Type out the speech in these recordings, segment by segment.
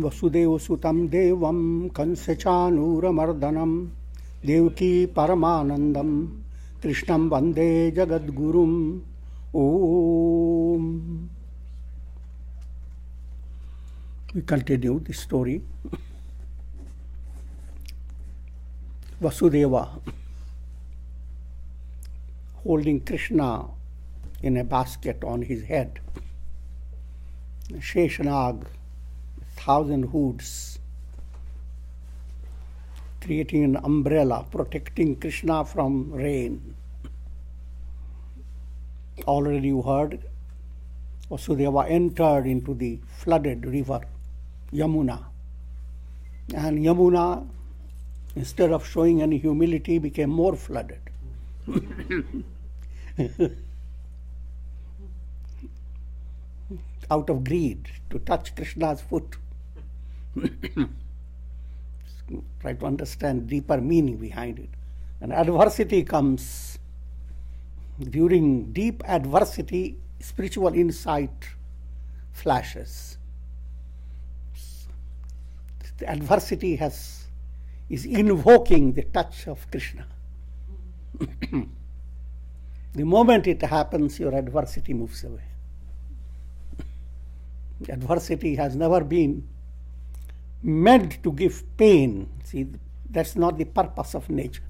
Vasudeva Sutam Devam Kansachanuramardanam Devaki Paramanandam Krishnam Vande Jagadgurum. Om. We continue the story. Vasudeva holding Krishna in a basket on his head. Sheshanag, 1,000 hoods, creating an umbrella, protecting Krishna from rain. Already you heard, Vasudeva entered into the flooded river, Yamuna. And Yamuna, instead of showing any humility, became more flooded. Out of greed, to touch Krishna's foot. Try to understand deeper meaning behind it. And adversity comes. During deep adversity, spiritual insight flashes. The adversity is invoking the touch of Krishna. The moment it happens, your adversity moves away. Adversity has never been meant to give pain. See, that's not the purpose of nature.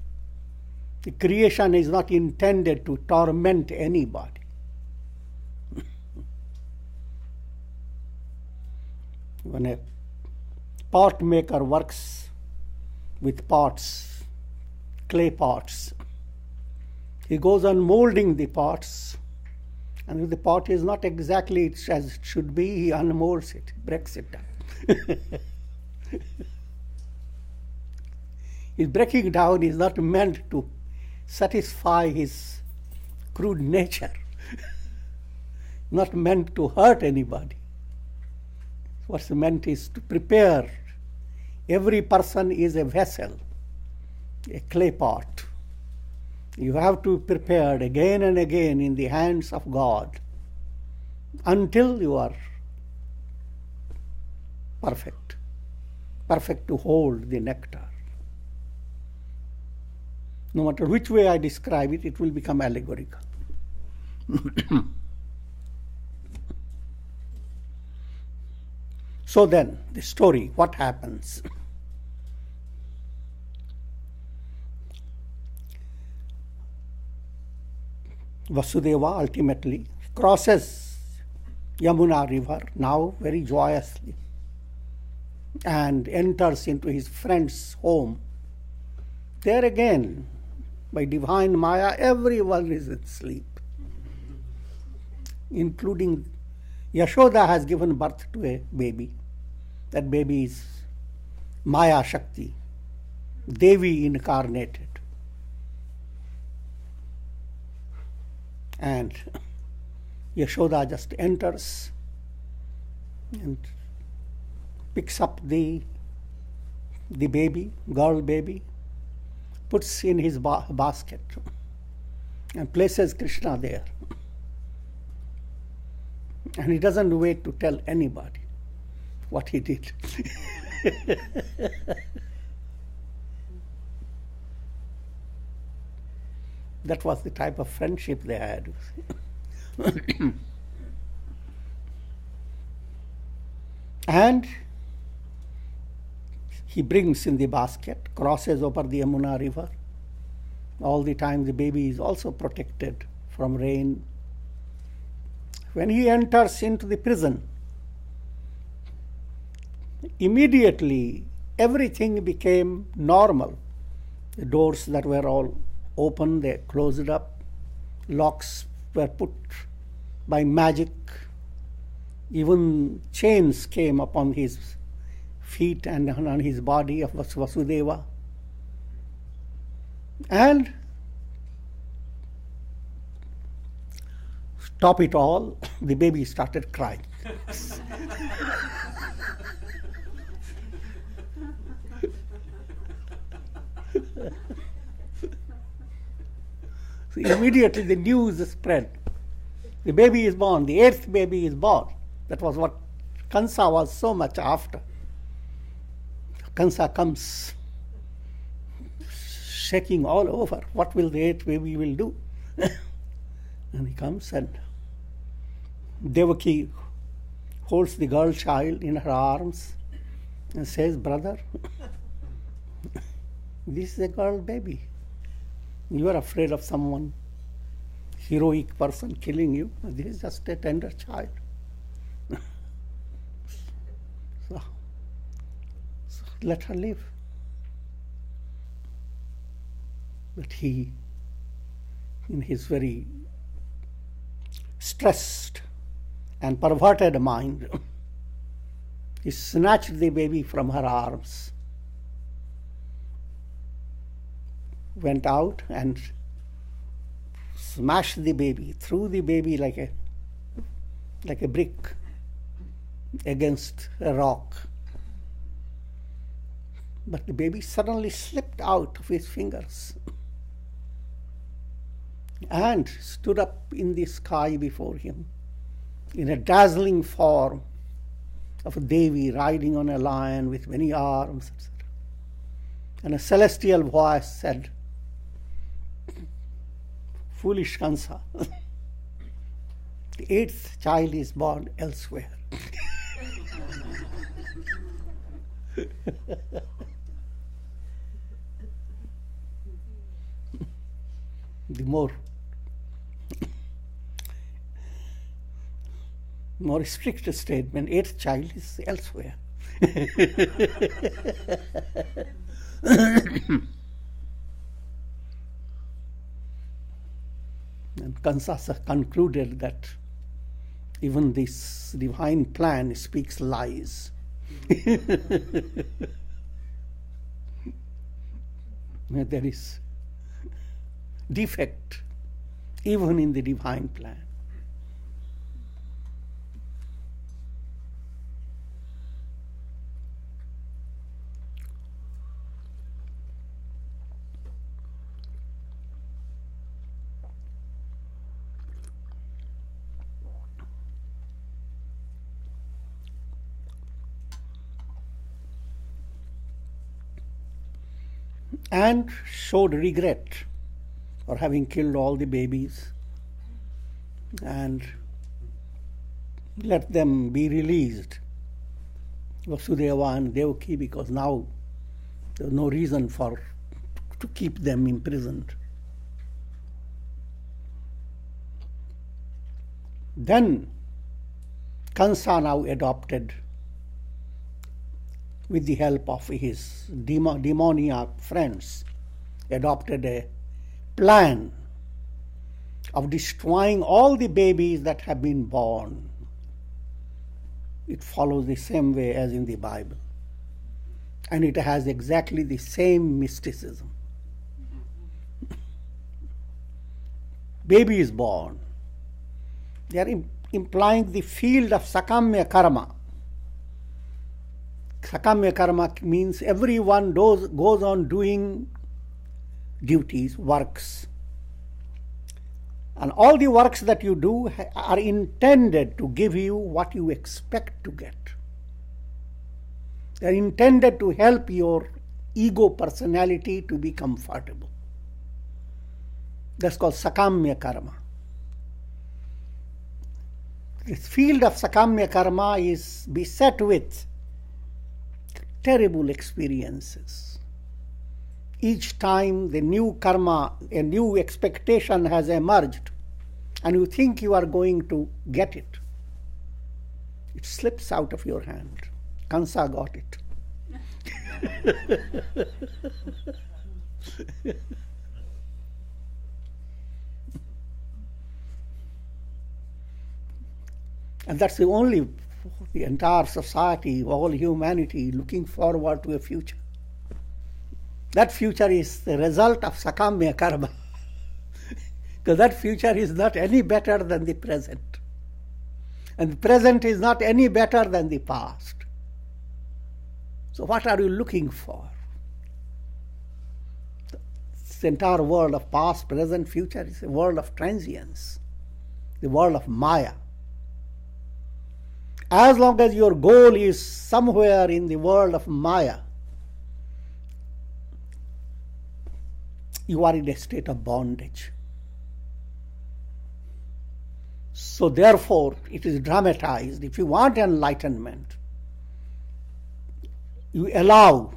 The creation is not intended to torment anybody. When a pot maker works with pots, clay pots, he goes on molding the pots, and if the pot is not exactly as it should be, he unmolds it, breaks it down. His breaking down is not meant to satisfy his crude nature, not meant to hurt anybody. What's meant is to prepare. Every person is a vessel, a clay pot. You have to be prepared again and again in the hands of God until you are perfect, perfect to hold the nectar. No matter which way I describe it, it will become allegorical. So then, the story, what happens? Vasudeva ultimately crosses Yamuna river, now very joyously, and enters into his friend's home. There again, by divine Maya, everyone is asleep, including Yashoda has given birth to a baby. That baby is Maya Shakti, Devi incarnated. And Yashoda just enters and picks up the baby, girl baby, puts in his basket and places Krishna there. And he doesn't wait to tell anybody what he did. That was the type of friendship they had. And he brings in the basket, crosses over the Yamuna river. All the time the baby is also protected from rain. When he enters into the prison, immediately everything became normal. The doors that were all open, they closed up. Locks were put by magic. Even chains came upon his feet and on his body of Vasudeva. And top it all, the baby started crying. So immediately the news spread. The baby is born, the 8th baby is born. That was what Kansa was so much after. Kansa comes shaking all over. What will the eighth baby will do? And he comes and Devaki holds the girl child in her arms and says, "Brother, this is a girl baby. You are afraid of someone, heroic person killing you. This is just a tender child." So let her live. But he, in his very stressed and perverted mind, he snatched the baby from her arms, went out and smashed the baby, threw the baby like a brick against a rock. But the baby suddenly slipped out of his fingers and stood up in the sky before him in a dazzling form of a Devi riding on a lion with many arms, etc. And a celestial voice said, "Foolish Kansa, the eighth child is born elsewhere." The more strict statement, eighth child is elsewhere. And Kansa concluded that even this divine plan speaks lies. There is defect even in the divine plan. And showed regret for having killed all the babies and let them be released, Vasudeva and Devaki, because now there's no reason to keep them imprisoned. Then Kansa now adopted, with the help of his demoniac friends, adopted a plan of destroying all the babies that have been born. It follows the same way as in the Bible. And it has exactly the same mysticism. Baby is born. They are implying the field of Sakamya Karma. Sakamya Karma means everyone goes on doing duties, works. And all the works that you do are intended to give you what you expect to get. They are intended to help your ego personality to be comfortable. That's called Sakamya Karma. This field of Sakamya Karma is beset with terrible experiences. Each time the new karma, a new expectation has emerged, and you think you are going to get it, it slips out of your hand. Kansa got it. And that's the entire society, all humanity looking forward to a future. That future is the result of Sakamya Karma. Because that future is not any better than the present. And the present is not any better than the past. So what are you looking for? This entire world of past, present, future is a world of transience, the world of Maya. As long as your goal is somewhere in the world of Maya, you are in a state of bondage. So therefore, it is dramatized. If you want enlightenment, you allow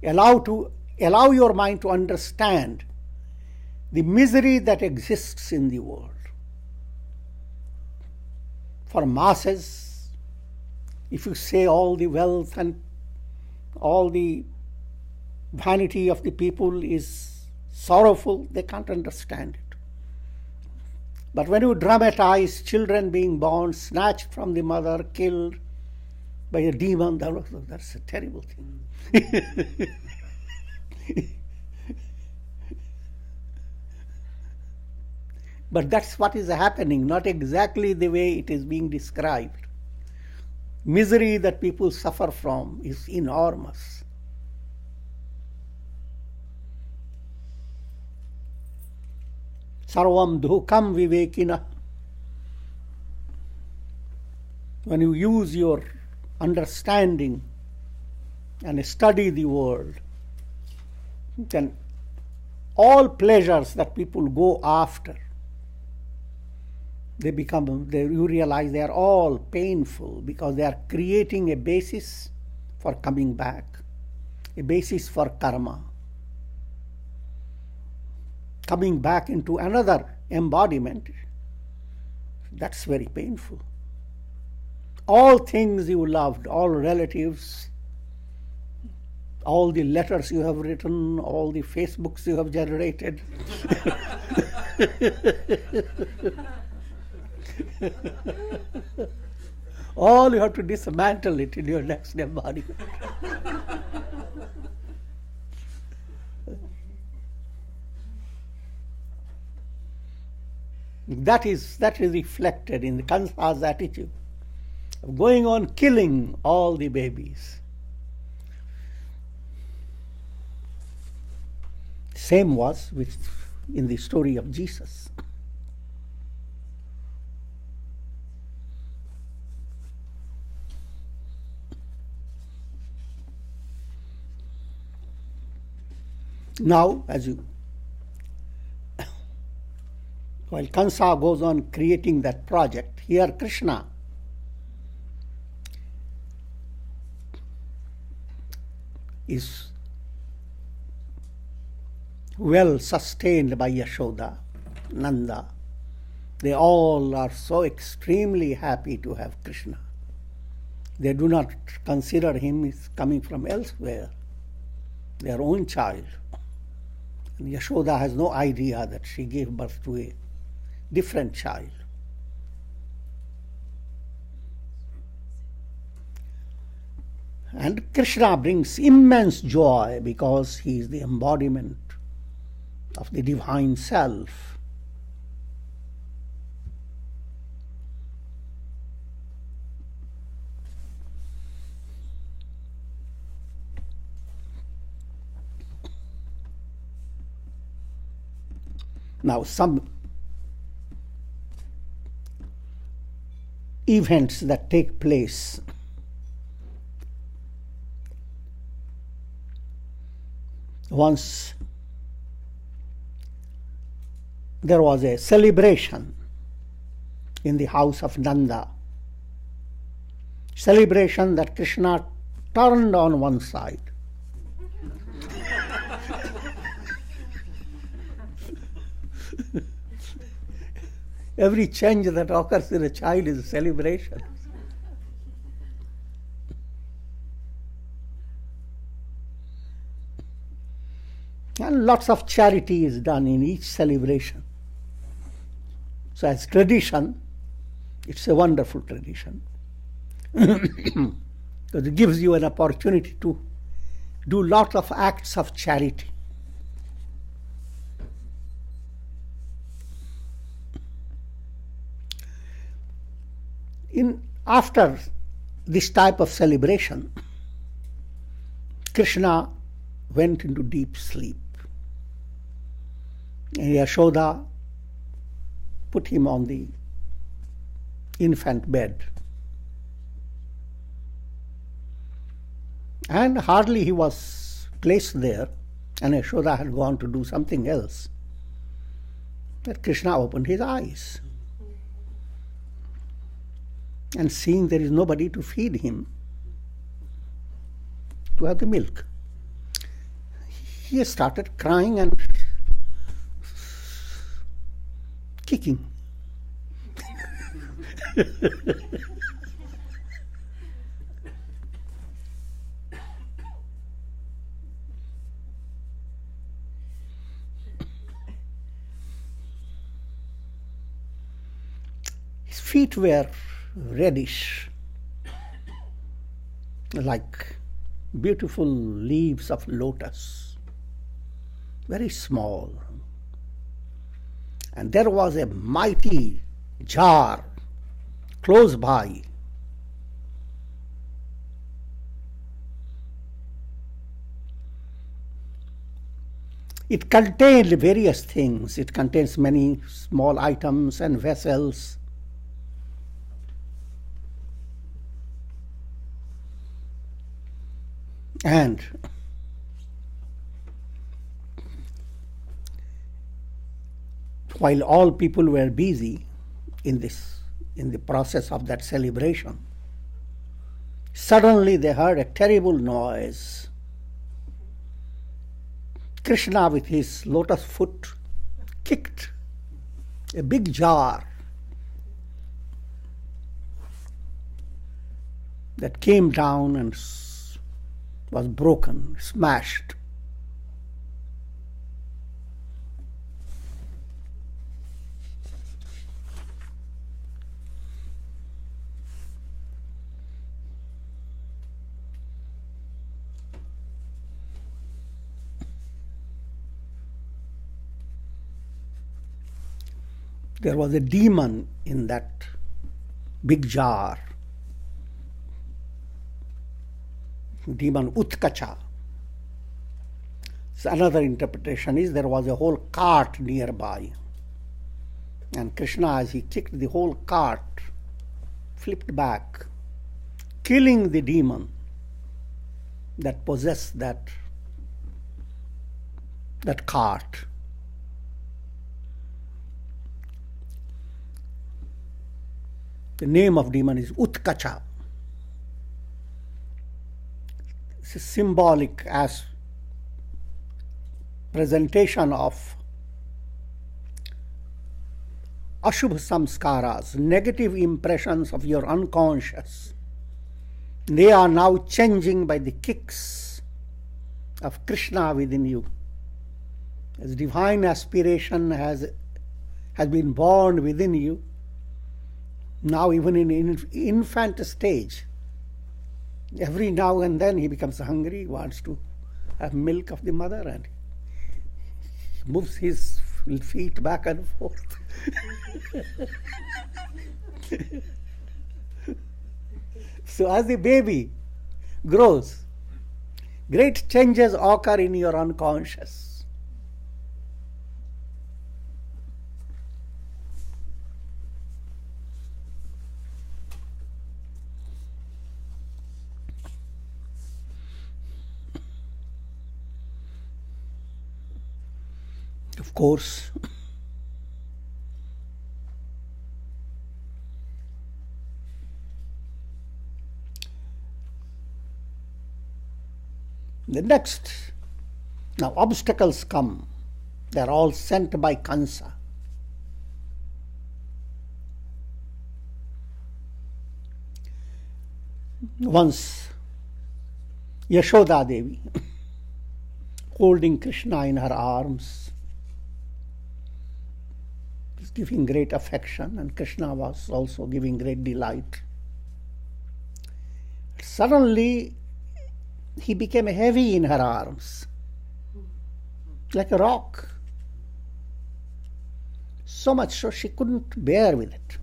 your mind to understand the misery that exists in the world. For masses, if you say all the wealth and all the vanity of the people is sorrowful, they can't understand it. But when you dramatize children being born, snatched from the mother, killed by a demon, that's a terrible thing. But that's what is happening, not exactly the way it is being described. Misery that people suffer from is enormous. Sarvam dhukam vivekina. When you use your understanding and study the world, then all pleasures that people go after, you realize they are all painful because they are creating a basis for coming back, a basis for karma, coming back into another embodiment. That's very painful. All things you loved, all relatives, all the letters you have written, all the Facebooks you have generated, all you have to dismantle it in your next embodiment. That is reflected in the Kansa's attitude of going on killing all the babies. Same was in the story of Jesus. Now, while Kansa goes on creating that project, here Krishna is well sustained by Yashoda, Nanda. They all are so extremely happy to have Krishna. They do not consider him as coming from elsewhere, their own child. And Yashoda has no idea that she gave birth to a different child. And Krishna brings immense joy because he is the embodiment of the divine self. Now, some events that take place once there was a celebration in the house of Nanda, celebration that Krishna turned on one side. Every change that occurs in a child is a celebration. And lots of charity is done in each celebration. So as tradition, it's a wonderful tradition. Because it gives you an opportunity to do lots of acts of charity. After this type of celebration, Krishna went into deep sleep. And Yashoda put him on the infant bed. And hardly he was placed there, and Yashoda had gone to do something else, that Krishna opened his eyes. And seeing there is nobody to feed him, to have the milk, he started crying and kicking. His feet were reddish, like beautiful leaves of lotus, very small. And there was a mighty jar close by. It contained various things. It contains many small items and vessels. And while all people were busy in the process of that celebration, suddenly they heard a terrible noise. Krishna, with his lotus foot, kicked a big jar that came down and was broken, smashed. There was a demon in that big jar. Demon Utkacha. So another interpretation is there was a whole cart nearby. And Krishna, as he kicked the whole cart, flipped back, killing the demon that possessed that cart. The name of demon is Utkacha. It's symbolic as presentation of Ashubha samskaras, negative impressions of your unconscious. They are now changing by the kicks of Krishna within you. As divine aspiration has been born within you, now even in infant stage, every now and then he becomes hungry, wants to have milk of the mother, and he moves his feet back and forth. So as the baby grows, great changes occur in your unconscious. Of course, the next, now obstacles come. They are all sent by Kansa. Once Yashoda Devi, holding Krishna in her arms, giving great affection, and Krishna was also giving great delight. Suddenly, he became heavy in her arms, like a rock. So much so she couldn't bear with it.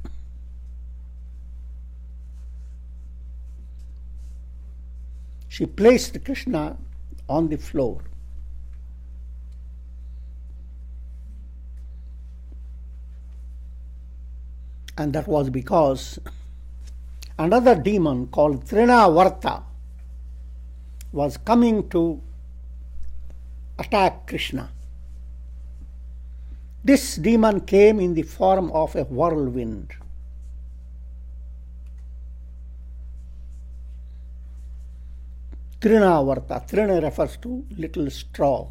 She placed Krishna on the floor. And that was because another demon called Trinavarta was coming to attack Krishna. This demon came in the form of a whirlwind. Trinavarta. Trina refers to little straw.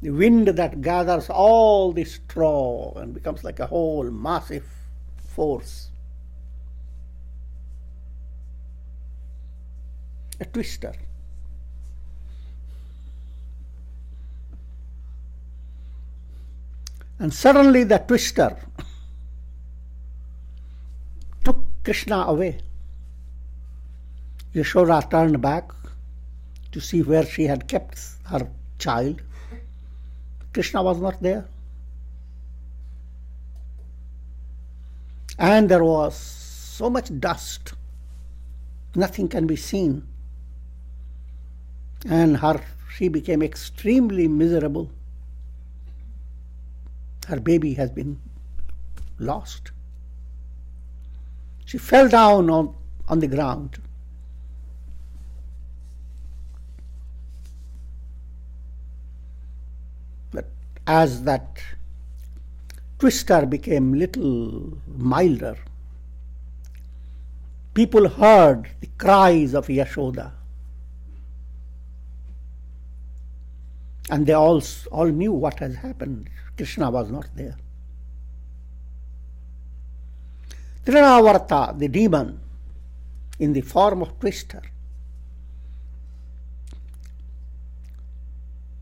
The wind that gathers all the straw and becomes like a whole massive force. A twister. And suddenly the twister took Krishna away. Yashoda turned back to see where she had kept her child. Krishna was not there. And there was so much dust, nothing can be seen. And she became extremely miserable. Her baby has been lost. She fell down on the ground. But as that twister became little milder, people heard the cries of Yashoda. And they all knew what has happened. Krishna was not there. Trinavarta, the demon, in the form of twister,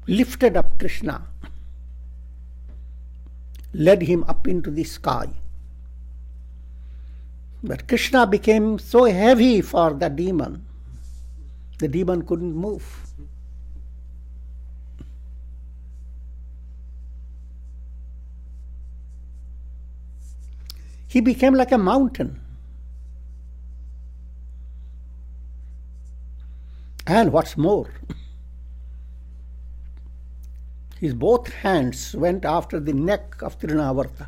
lifted up Krishna, led him up into the sky. But Krishna became so heavy for the demon couldn't move. He became like a mountain. And what's more, his both hands went after the neck of Trinavarta.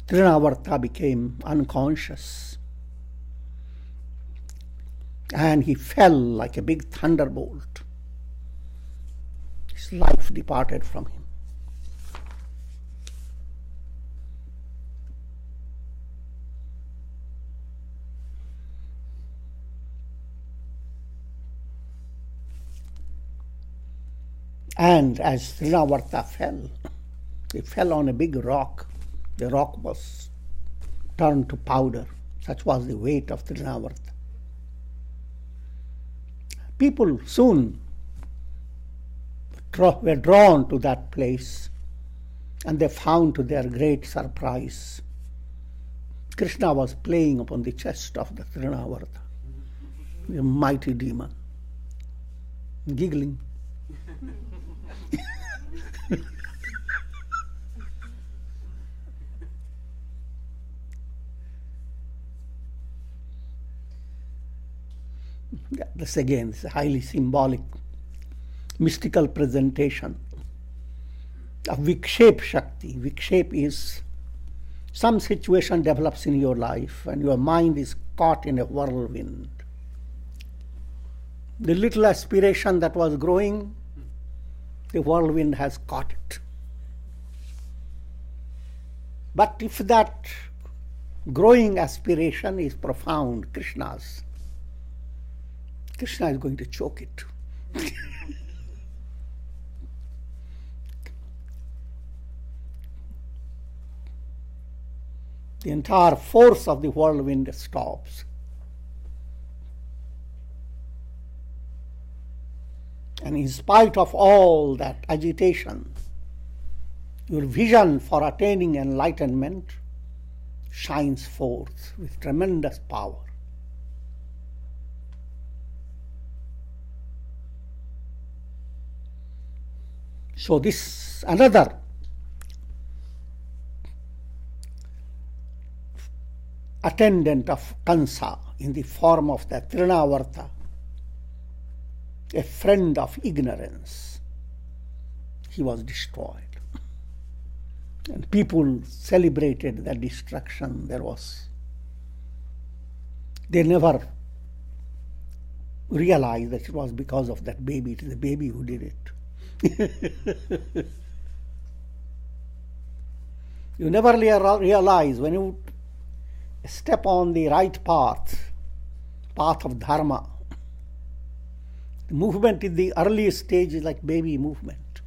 Trinavarta became unconscious. And he fell like a big thunderbolt. His life departed from him. And as Trinavarta fell, he fell on a big rock. The rock was turned to powder. Such was the weight of Trinavarta. People soon were drawn to that place, and they found to their great surprise Krishna was playing upon the chest of the Trinavarta, the mighty demon, giggling. This again is a highly symbolic, mystical presentation of Vikshep Shakti. Vikshep is some situation develops in your life and your mind is caught in a whirlwind. The little aspiration that was growing, the whirlwind has caught it. But if that growing aspiration is profound, Krishna's, Krishna is going to choke it. The entire force of the whirlwind stops. And in spite of all that agitation, your vision for attaining enlightenment shines forth with tremendous power. So this another attendant of Kansa in the form of the Trinavarta, a friend of ignorance, he was destroyed. And people celebrated the destruction. There was They never realized that it was because of that baby. It is the baby who did it. You never realize when you step on the right path of dharma. The movement in the earliest stage is like baby movement.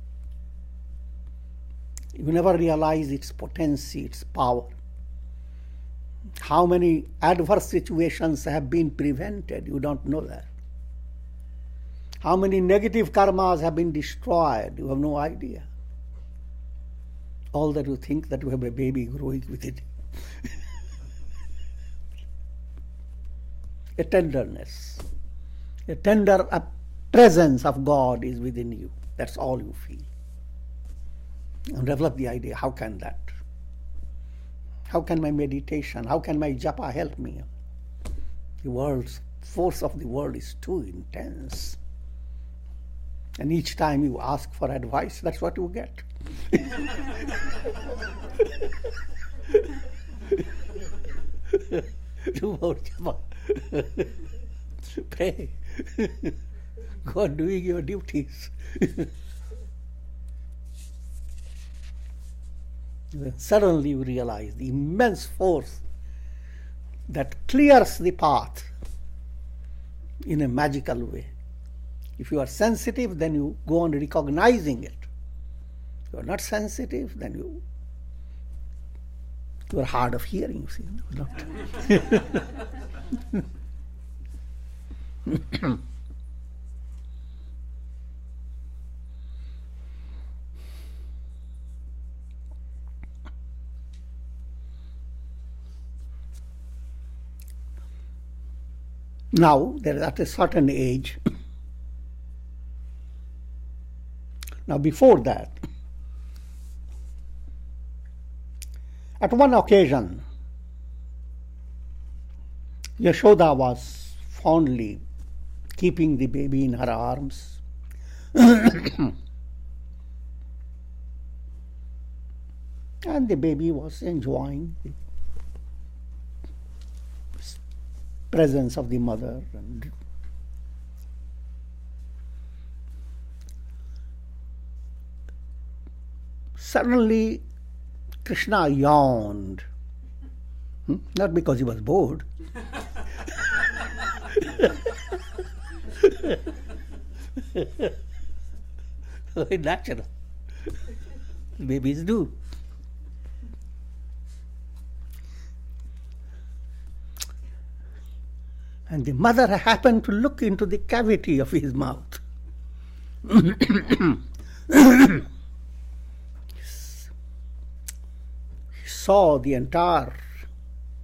You never realize its potency, its power. How many adverse situations have been prevented? You don't know that. How many negative karmas have been destroyed? You have no idea. All that you think that you have a baby growing within you. A tenderness, a tender presence of God is within you. That's all you feel. And develop the idea, how can that? How can my meditation, how can my japa help me? The force of the world is too intense. And each time you ask for advice, that's what you get. Do more japa. Pray. Go on doing your duties. Suddenly you realize the immense force that clears the path in a magical way. If you are sensitive, then you go on recognizing it. If you are not sensitive, then you are hard of hearing, you see. Not. Now, they're at a certain age. Now, before that, at one occasion, Yashoda was fondly keeping the baby in her arms. And the baby was enjoying the presence of the mother. And suddenly Krishna yawned. Not because he was bored. Natural. Babies do. And the mother happened to look into the cavity of his mouth. He saw the entire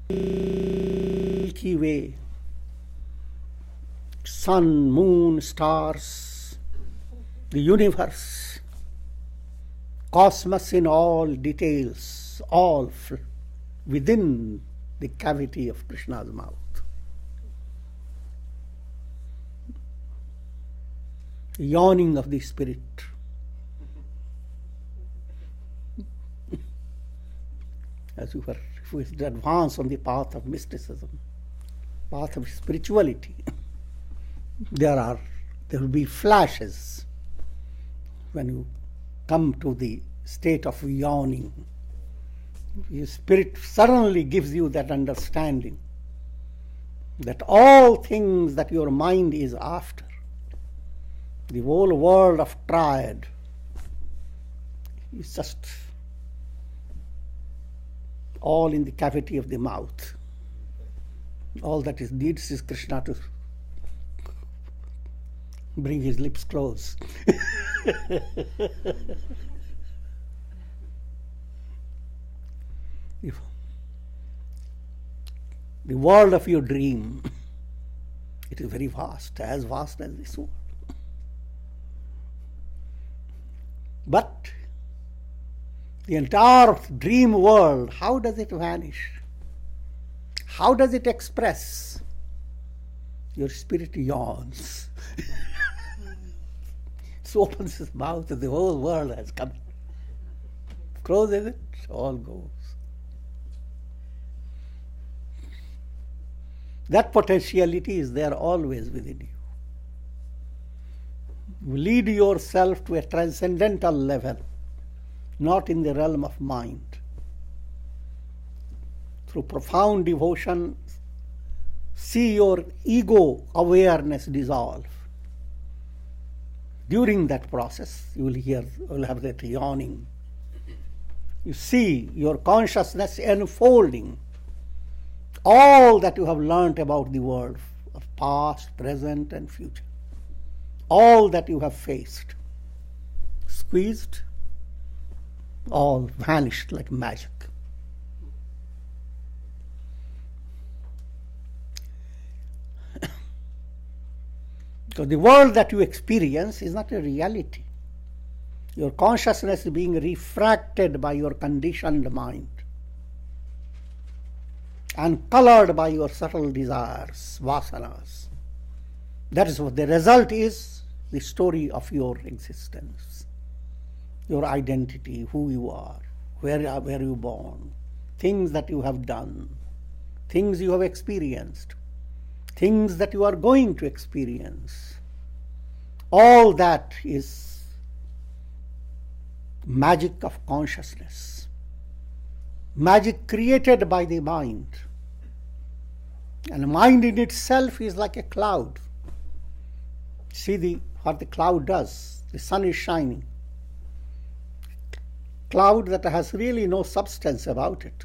Milky Way, sun, moon, stars, the universe, cosmos in all details, all within the cavity of Krishna's mouth. The yawning of the spirit. As if we advance on the path of mysticism, path of spirituality, there will be flashes when you come to the state of yawning. Your spirit suddenly gives you that understanding that all things that your mind is after, the whole world of triad, is just all in the cavity of the mouth. All that it needs is Krishna to bring his lips close. If the world of your dream, it is very vast as this world. But the entire dream world, how does it vanish? How does it express? Your spirit yawns. So opens his mouth and the whole world has come. Closes it, all goes. That potentiality is there always within you. You lead yourself to a transcendental level, not in the realm of mind. Through profound devotion, see your ego awareness dissolve. During that process, you will have that yawning. You see your consciousness unfolding all that you have learned about the world of past, present, and future. All that you have faced, squeezed, all vanished like magic. Because the world that you experience is not a reality. Your consciousness is being refracted by your conditioned mind and colored by your subtle desires, vasanas. That is what the result is, the story of your existence, your identity, who you are, where you were born, things that you have done, things you have experienced, things that you are going to experience. All that is magic of consciousness, magic created by the mind. And the mind in itself is like a cloud. See what the cloud does. The sun is shining. Cloud that has really no substance about it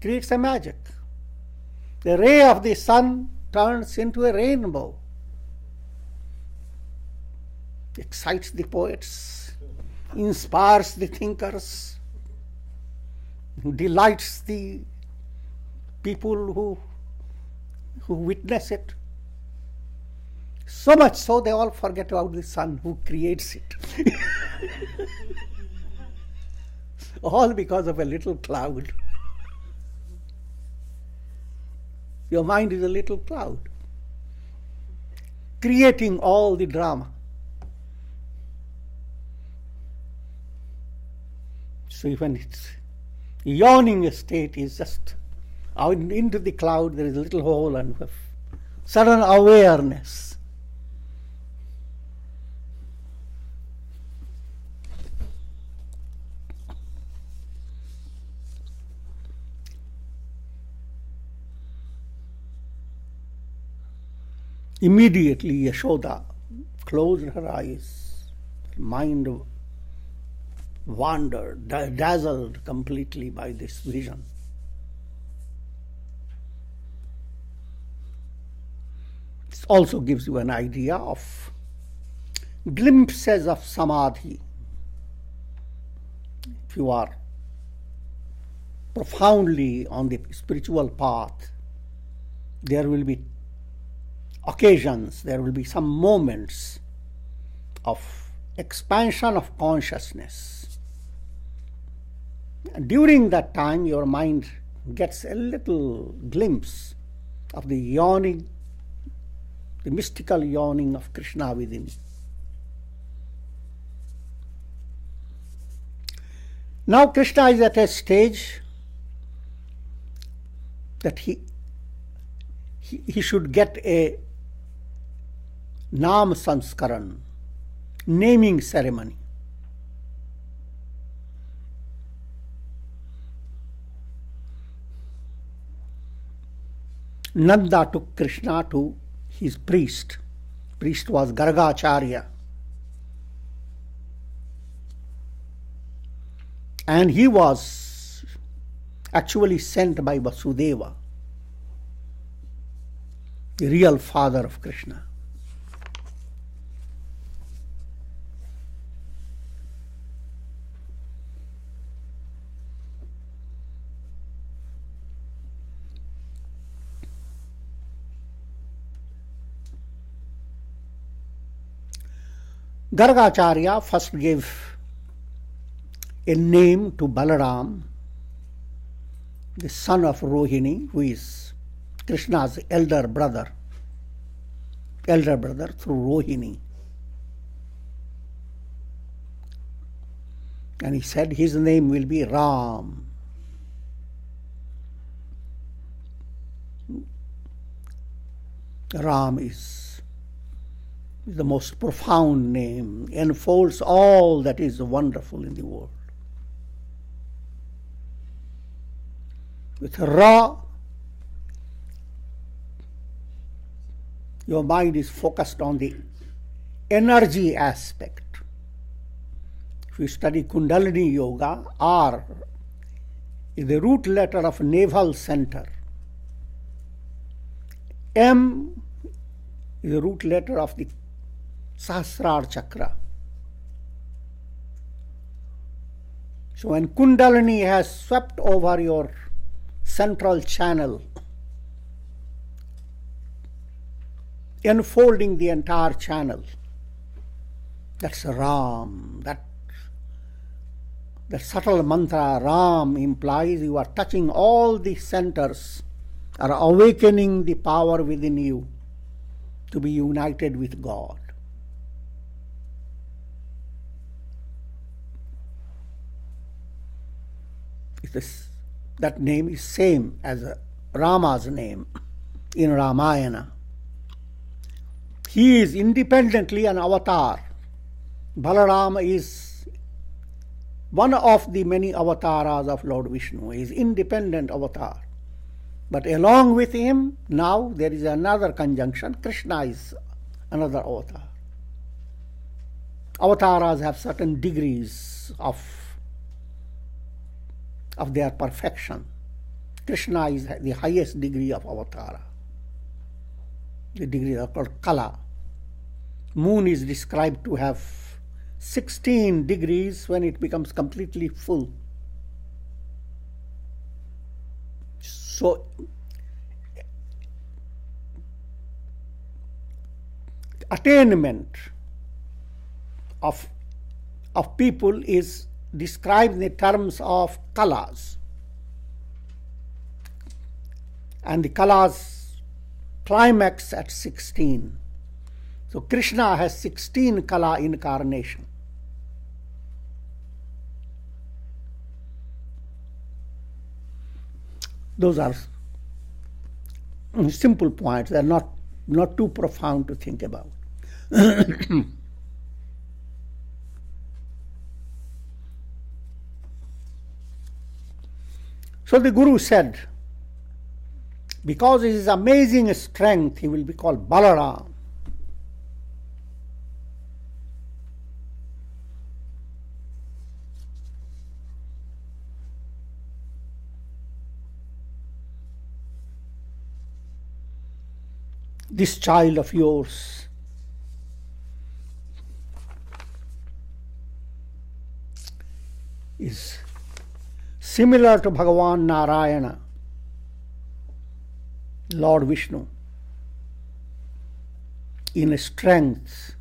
creates a magic. The ray of the sun turns into a rainbow. Excites the poets, inspires the thinkers, delights the people who witness it. So much so they all forget about the sun who creates it. All because of a little cloud. Your mind is a little cloud, creating all the drama. So even its yawning state is just out into the cloud, there is a little hole and sudden awareness. Immediately Yashoda closed her eyes, her mind wandered, dazzled completely by this vision. This also gives you an idea of glimpses of samadhi. If you are profoundly on the spiritual path, there will be occasions, there will be some moments of expansion of consciousness. And during that time, your mind gets a little glimpse of the yawning, the mystical yawning of Krishna within. Now Krishna is at a stage that he should get a Nam Sanskaran, naming ceremony. Nanda took Krishna to his priest. Priest was Gargacharya. And he was actually sent by Vasudeva, the real father of Krishna. Gargacharya first gave a name to Balaram, the son of Rohini, who is Krishna's elder brother through Rohini. And he said his name will be Ram. Ram is the most profound name, enfolds all that is wonderful in the world. With Ra, your mind is focused on the energy aspect. If you study Kundalini Yoga, R is the root letter of navel center. M is the root letter of the Sahasrara chakra. So when Kundalini has swept over your central channel, enfolding the entire channel, that's Ram. That subtle mantra Ram implies you are touching all the centers, are awakening the power within you to be united with God. That name is same as Rama's name in Ramayana. He is independently an avatar. Balarama is one of the many avatars of Lord Vishnu. He is independent avatar. But along with him, now there is another conjunction. Krishna is another avatar. Avatars have certain degrees of their perfection. Krishna is the highest degree of avatara. The degree are called Kala. Moon is described to have 16 degrees when it becomes completely full. So, attainment of people is described in terms of kalas. And the kalas climax at 16. So Krishna has 16 kala incarnation. Those are simple points. They are not too profound to think about. So the Guru said, because of his amazing strength, he will be called Balaram. This child of yours is similar to Bhagavan Narayana, Lord Vishnu, in strength,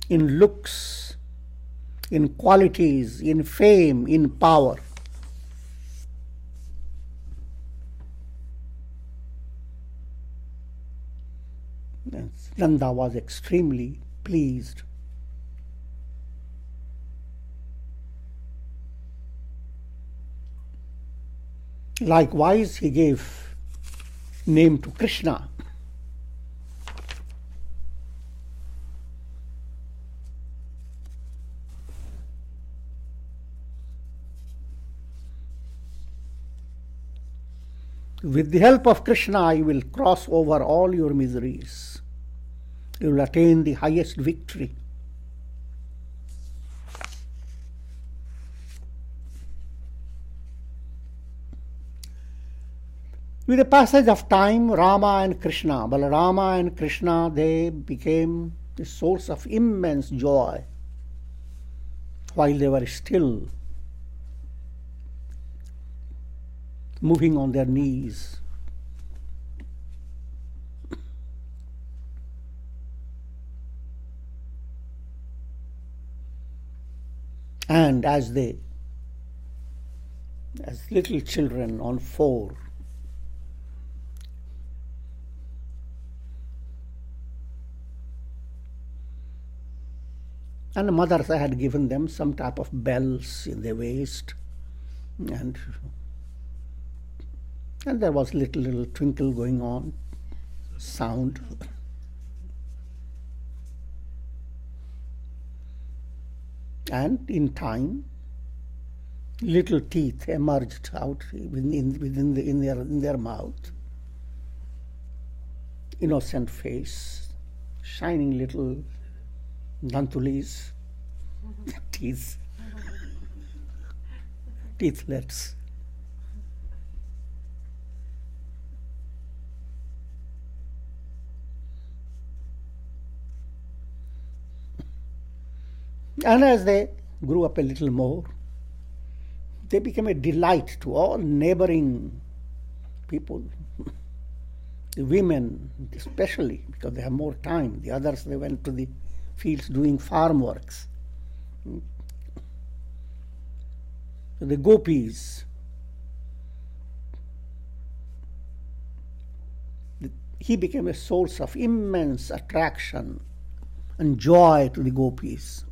in looks, in qualities, in fame, in power. Nanda was extremely pleased. Likewise, he gave name to Krishna. With the help of Krishna, you will cross over all your miseries. You will attain the highest victory. With the passage of time, Rama and Krishna, Balarama and Krishna, they became the source of immense joy while they were still moving on their knees. And as little children on 4, and the mothers had given them some type of bells in their waist, and there was little twinkle going on. sound. And in time, little teeth emerged out in their mouth. Innocent face, shining little dantulis, teethlets. And as they grew up a little more, they became a delight to all neighboring people. The women especially, because they have more time. The others, they went to the fields doing farm works. So the gopis, he became a source of immense attraction and joy to the gopis.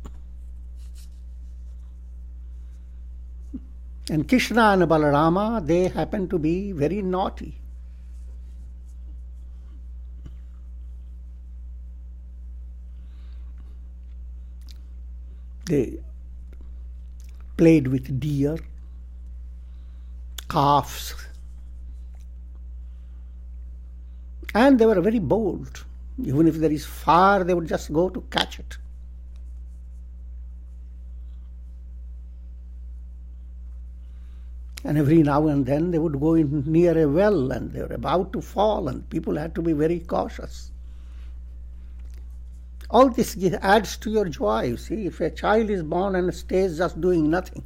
And Krishna and Balarama, they happened to be very naughty. They played with deer, calves, and they were very bold. Even if there is fire, they would just go to catch it. And every now and then they would go in near a well and they were about to fall and people had to be very cautious. All this adds to your joy, you see. If a child is born and stays just doing nothing,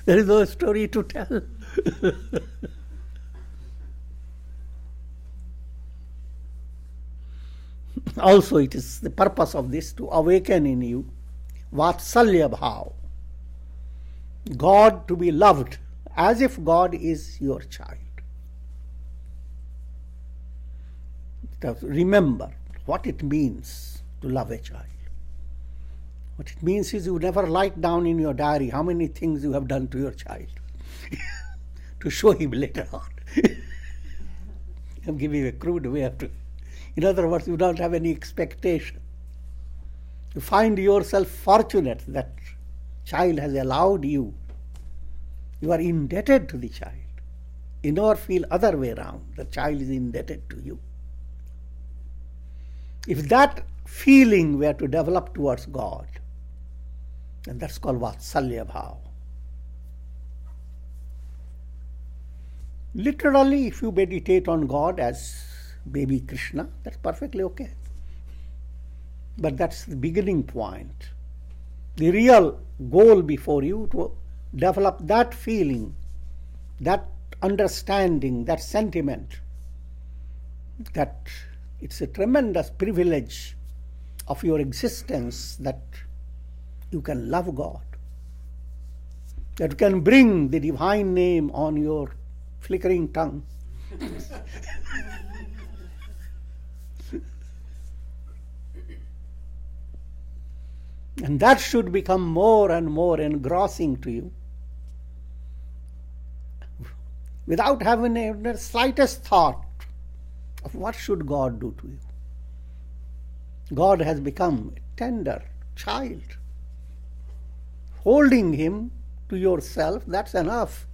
there is no story to tell. Also, it is the purpose of this to awaken in you Vatsalya Bhav, God to be loved as if God is your child. Remember what it means to love a child. What it means is you never write down in your diary how many things you have done to your child to show him later on. I'm giving a crude way of to. In other words, you don't have any expectation. You find yourself fortunate that child has allowed you. You are indebted to the child. You never feel other way around. The child is indebted to you. If that feeling were to develop towards God, then that's called Vatsalya Bhav. Literally, if you meditate on God as baby Krishna, that's perfectly okay. But that's the beginning point. The real goal before you to develop that feeling, that understanding, that sentiment, that it's a tremendous privilege of your existence that you can love God, that you can bring the divine name on your flickering tongue. And that should become more and more engrossing to you without having the slightest thought of what should God do to you. God has become a tender child. Holding him to yourself, that's enough.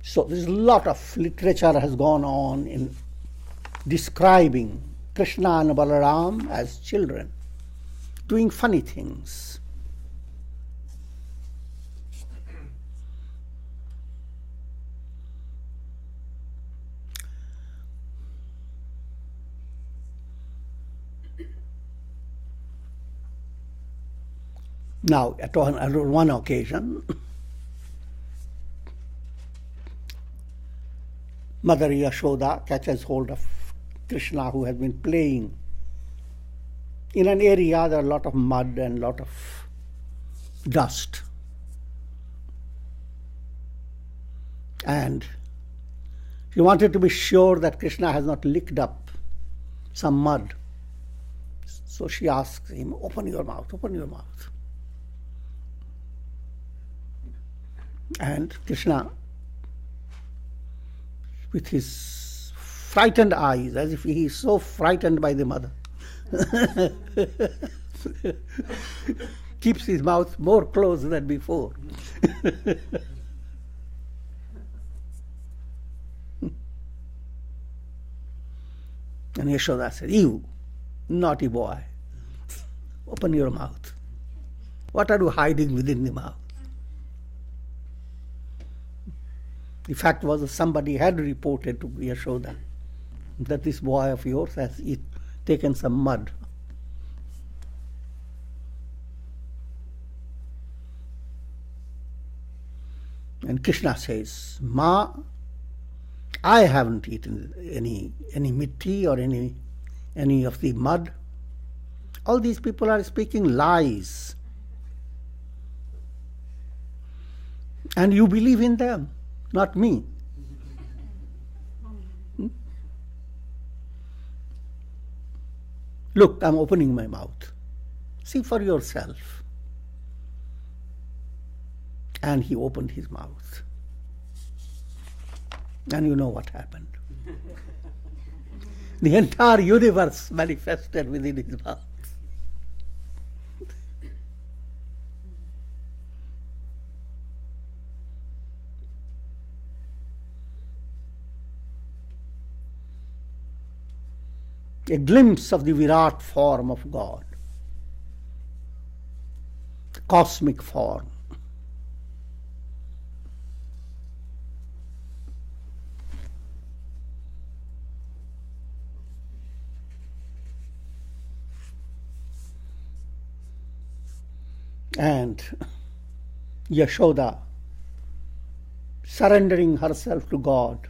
So there's a lot of literature has gone on in describing Krishna and Balaram as children, doing funny things. Now, at one occasion, Mother Yashoda catches hold of Krishna, who has been playing in an area there are a lot of mud and a lot of dust. And she wanted to be sure that Krishna has not licked up some mud. So she asks him, open your mouth, open your mouth. And Krishna, with his frightened eyes, as if he is so frightened by the mother, keeps his mouth more closed than before. And Yashoda said, you naughty boy, open your mouth. What are you hiding within the mouth? The fact was that somebody had reported to Yashoda that this boy of yours has taken some mud. And Krishna says, Ma, I haven't eaten any mitti or any of the mud. All these people are speaking lies. And you believe in them, not me. Look, I'm opening my mouth. See for yourself. And he opened his mouth. And you know what happened. The entire universe manifested within his mouth. A glimpse of the Virat form of God, the cosmic form. And Yashoda, surrendering herself to God,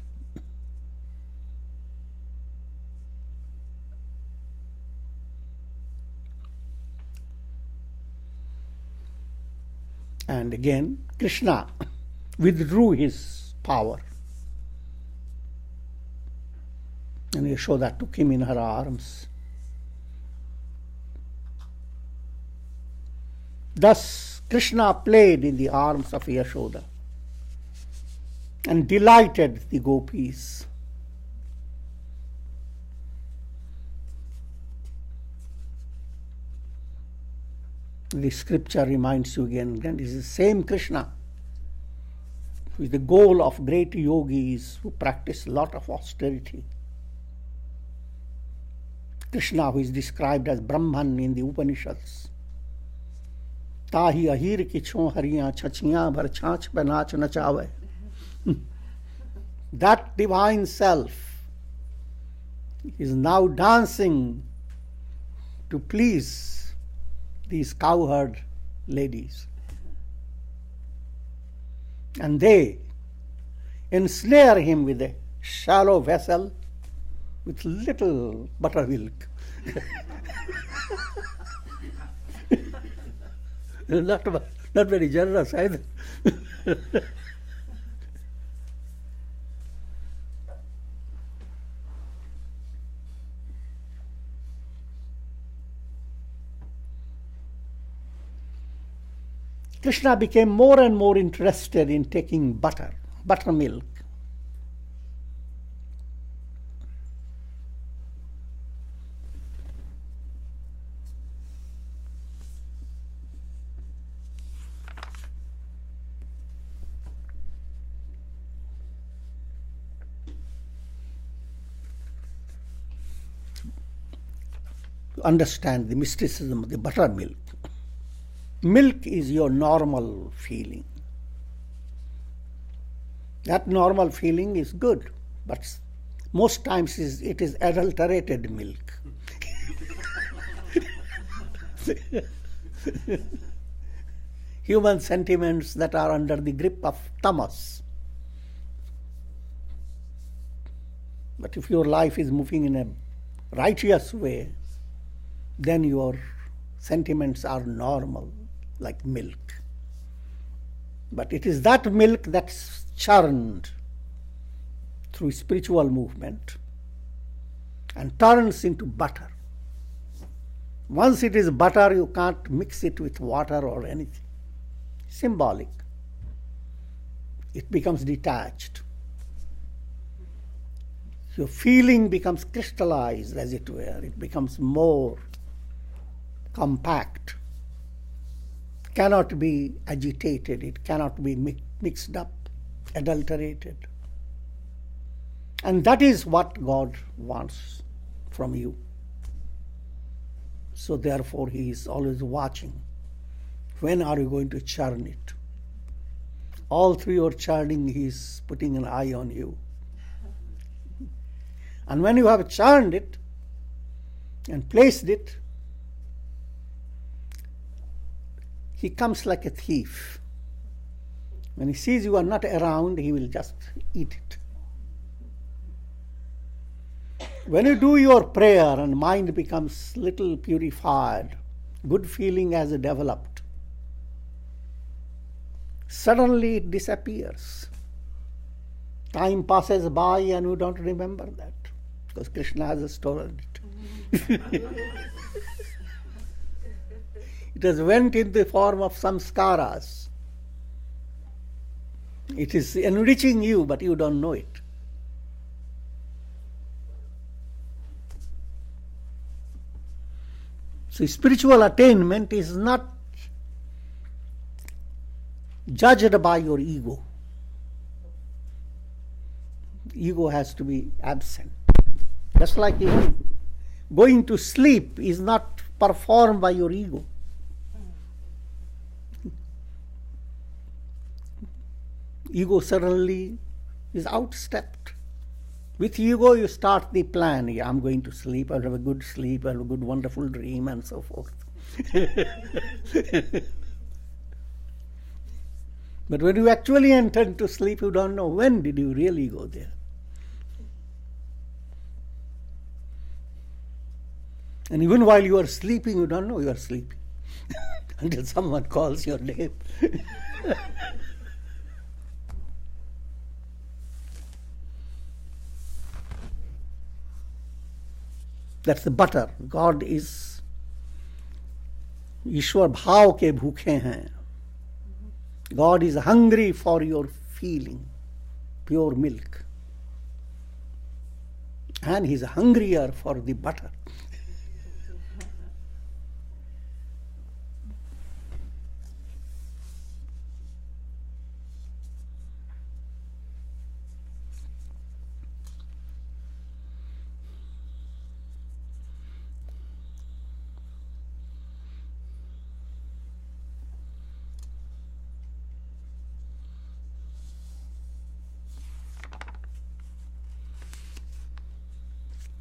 and again Krishna withdrew his power, and Yashoda took him in her arms. Thus Krishna played in the arms of Yashoda and delighted the gopis. The scripture reminds you again, it is the same Krishna who is the goal of great yogis who practice a lot of austerity. Krishna, who is described as Brahman in the Upanishads. Tahi ahir ki chon hariyan chachiyan bhar chach pe nach nachave. That divine self is now dancing to please these cowherd ladies. And they ensnare him with a shallow vessel with little buttermilk. Not very generous either. Krishna became more and more interested in taking buttermilk. To understand the mysticism of the buttermilk. Milk is your normal feeling. That normal feeling is good, but most times it is adulterated milk. Human sentiments that are under the grip of tamas. But if your life is moving in a righteous way, then your sentiments are normal, like milk. But it is that milk that's churned through spiritual movement and turns into butter. Once it is butter, you can't mix it with water or anything. Symbolic. It becomes detached. Your feeling becomes crystallized, as it were. It becomes more compact. It cannot be agitated. It cannot be mixed up, adulterated. And that is what God wants from you. So therefore, He is always watching. When are you going to churn it? All through your churning, He is putting an eye on you. And when you have churned it and placed it, He comes like a thief. When He sees you are not around, He will just eat it. When you do your prayer and mind becomes little purified, good feeling has developed, suddenly it disappears. Time passes by and you don't remember that, because Krishna has stolen it. It has went in the form of samskaras. It is enriching you, but you don't know it. So spiritual attainment is not judged by your ego. Ego has to be absent. Just like going to sleep is not performed by your ego. Ego suddenly is outstepped. With ego, you start the plan. Yeah, I'm going to sleep, I'll have a good sleep, I'll have a good, wonderful dream, and so forth. But when you actually enter into sleep, you don't know when did you really go there. And even while you are sleeping, you don't know you are sleeping until someone calls your name. That's the butter. God is ईश्वर भाव के भूखे हैं. God is hungry for your feeling, pure milk. And He is hungrier for the butter.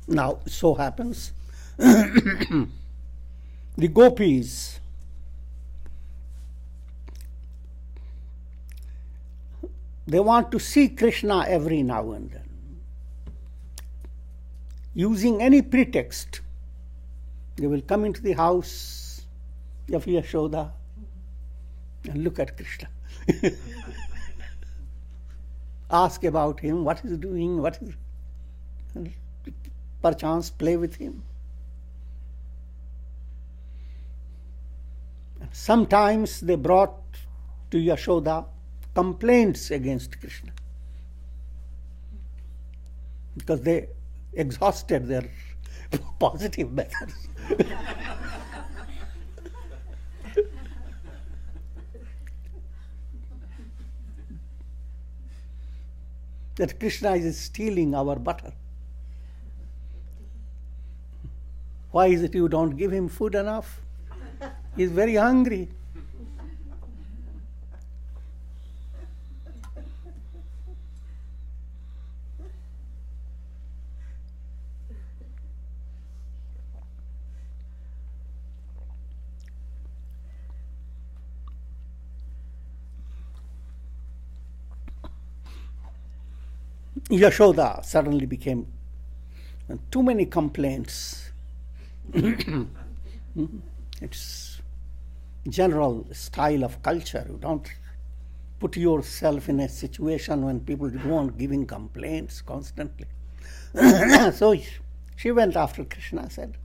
Now, so happens, the gopis, they want to see Krishna every now and then. Using any pretext, they will come into the house of Yashoda and look at Krishna. Ask about him, what he's doing, what is... perchance play with him. Sometimes they brought to Yashoda complaints against Krishna because they exhausted their positive methods. That Krishna is stealing our butter. Why is it you don't give him food enough? He's very hungry. Yashoda suddenly became And too many complaints. It's general style of culture. You don't put yourself in a situation when people go on giving complaints constantly. So she went after Krishna and said,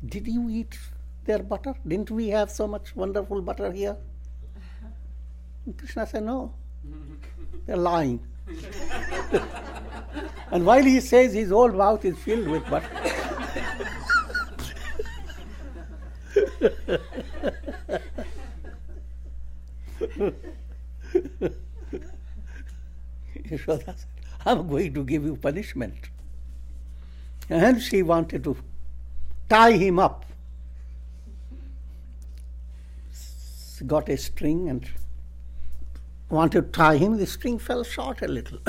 "Did you eat their butter? Didn't we have so much wonderful butter here?" And Krishna said, "No, they're lying." And while he says, his whole mouth is filled with butter. Yashoda said, "I'm going to give you punishment." And she wanted to tie him up. She got a string and wanted to tie him. The string fell short a little.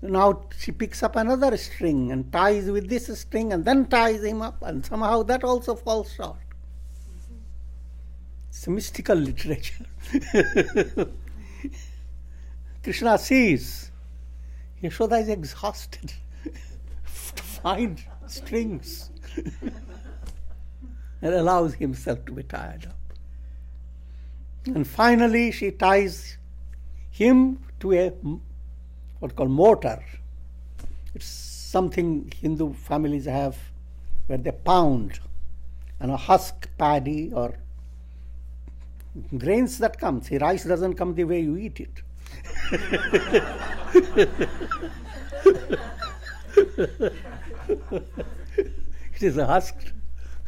Now she picks up another string and ties with this string and then ties him up, and somehow that also falls short. It's a mystical literature. Krishna sees Yashoda is exhausted to find strings and allows himself to be tied up. And finally she ties him to a what called mortar. It's something Hindu families have where they pound and a husk paddy or grains that come. See, rice doesn't come the way you eat it. It is a husk,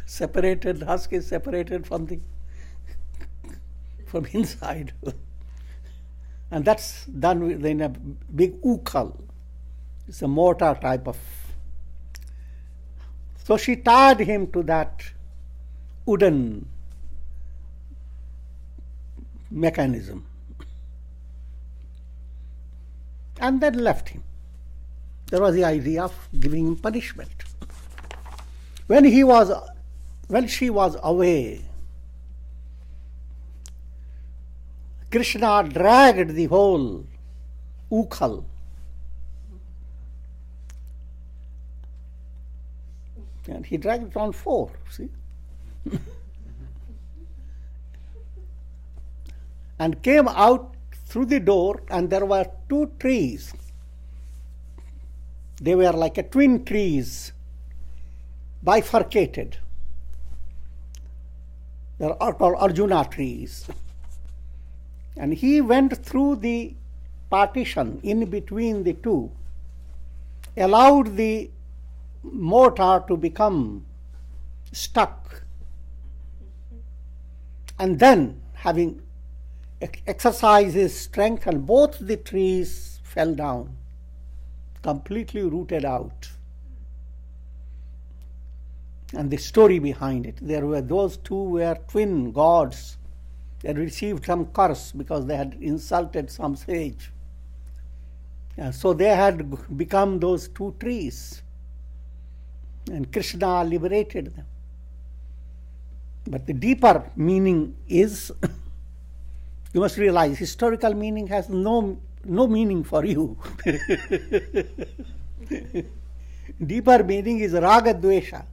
separated. Husk is separated from inside. And that's done in a big ukal. It's a mortar type of. So she tied him to that wooden mechanism and then left him. There was the idea of giving him punishment. When she was away, Krishna dragged the whole ukal and he dragged it on 4, see? And came out through the door, and there were 2 trees. They were like a twin trees, bifurcated. They are called Arjuna trees. And he went through the partition in between the 2, allowed the mortar to become stuck, and then having exercised his strength, and both the trees fell down, completely rooted out. And the story behind it, there were those 2 were twin gods. They had received some curse because they had insulted some sage. And so they had become those 2 trees. And Krishna liberated them. But the deeper meaning is, you must realize, historical meaning has no meaning for you. Deeper meaning is raga dvesha.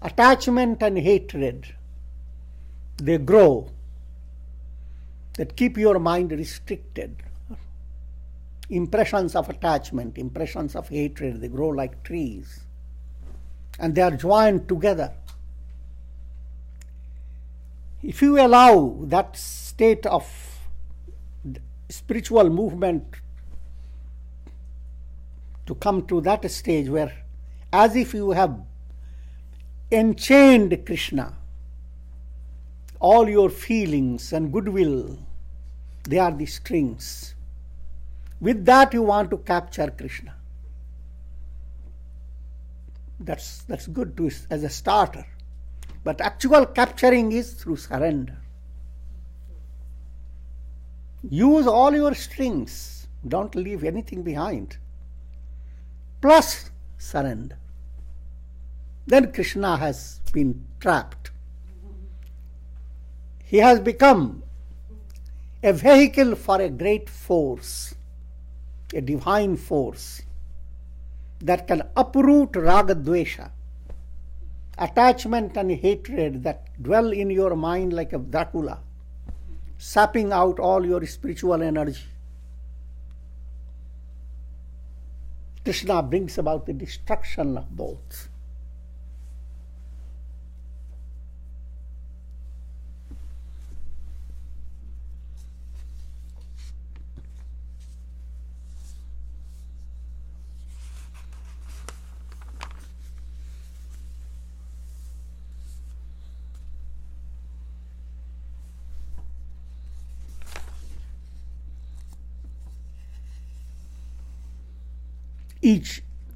Attachment and hatred, they grow, that keep your mind restricted. Impressions of attachment, impressions of hatred, they grow like trees. And they are joined together. If you allow that state of spiritual movement to come to that stage where, as if you have enchained Krishna, all your feelings and goodwill, they are the strings. With that you want to capture Krishna. That's good as a starter. But actual capturing is through surrender. Use all your strings. Don't leave anything behind. Plus surrender. Then Krishna has been trapped. He has become a vehicle for a great force, a divine force. that can uproot raga dvesha, attachment and hatred that dwell in your mind like a Dracula, sapping out all your spiritual energy. Krishna brings about the destruction of both.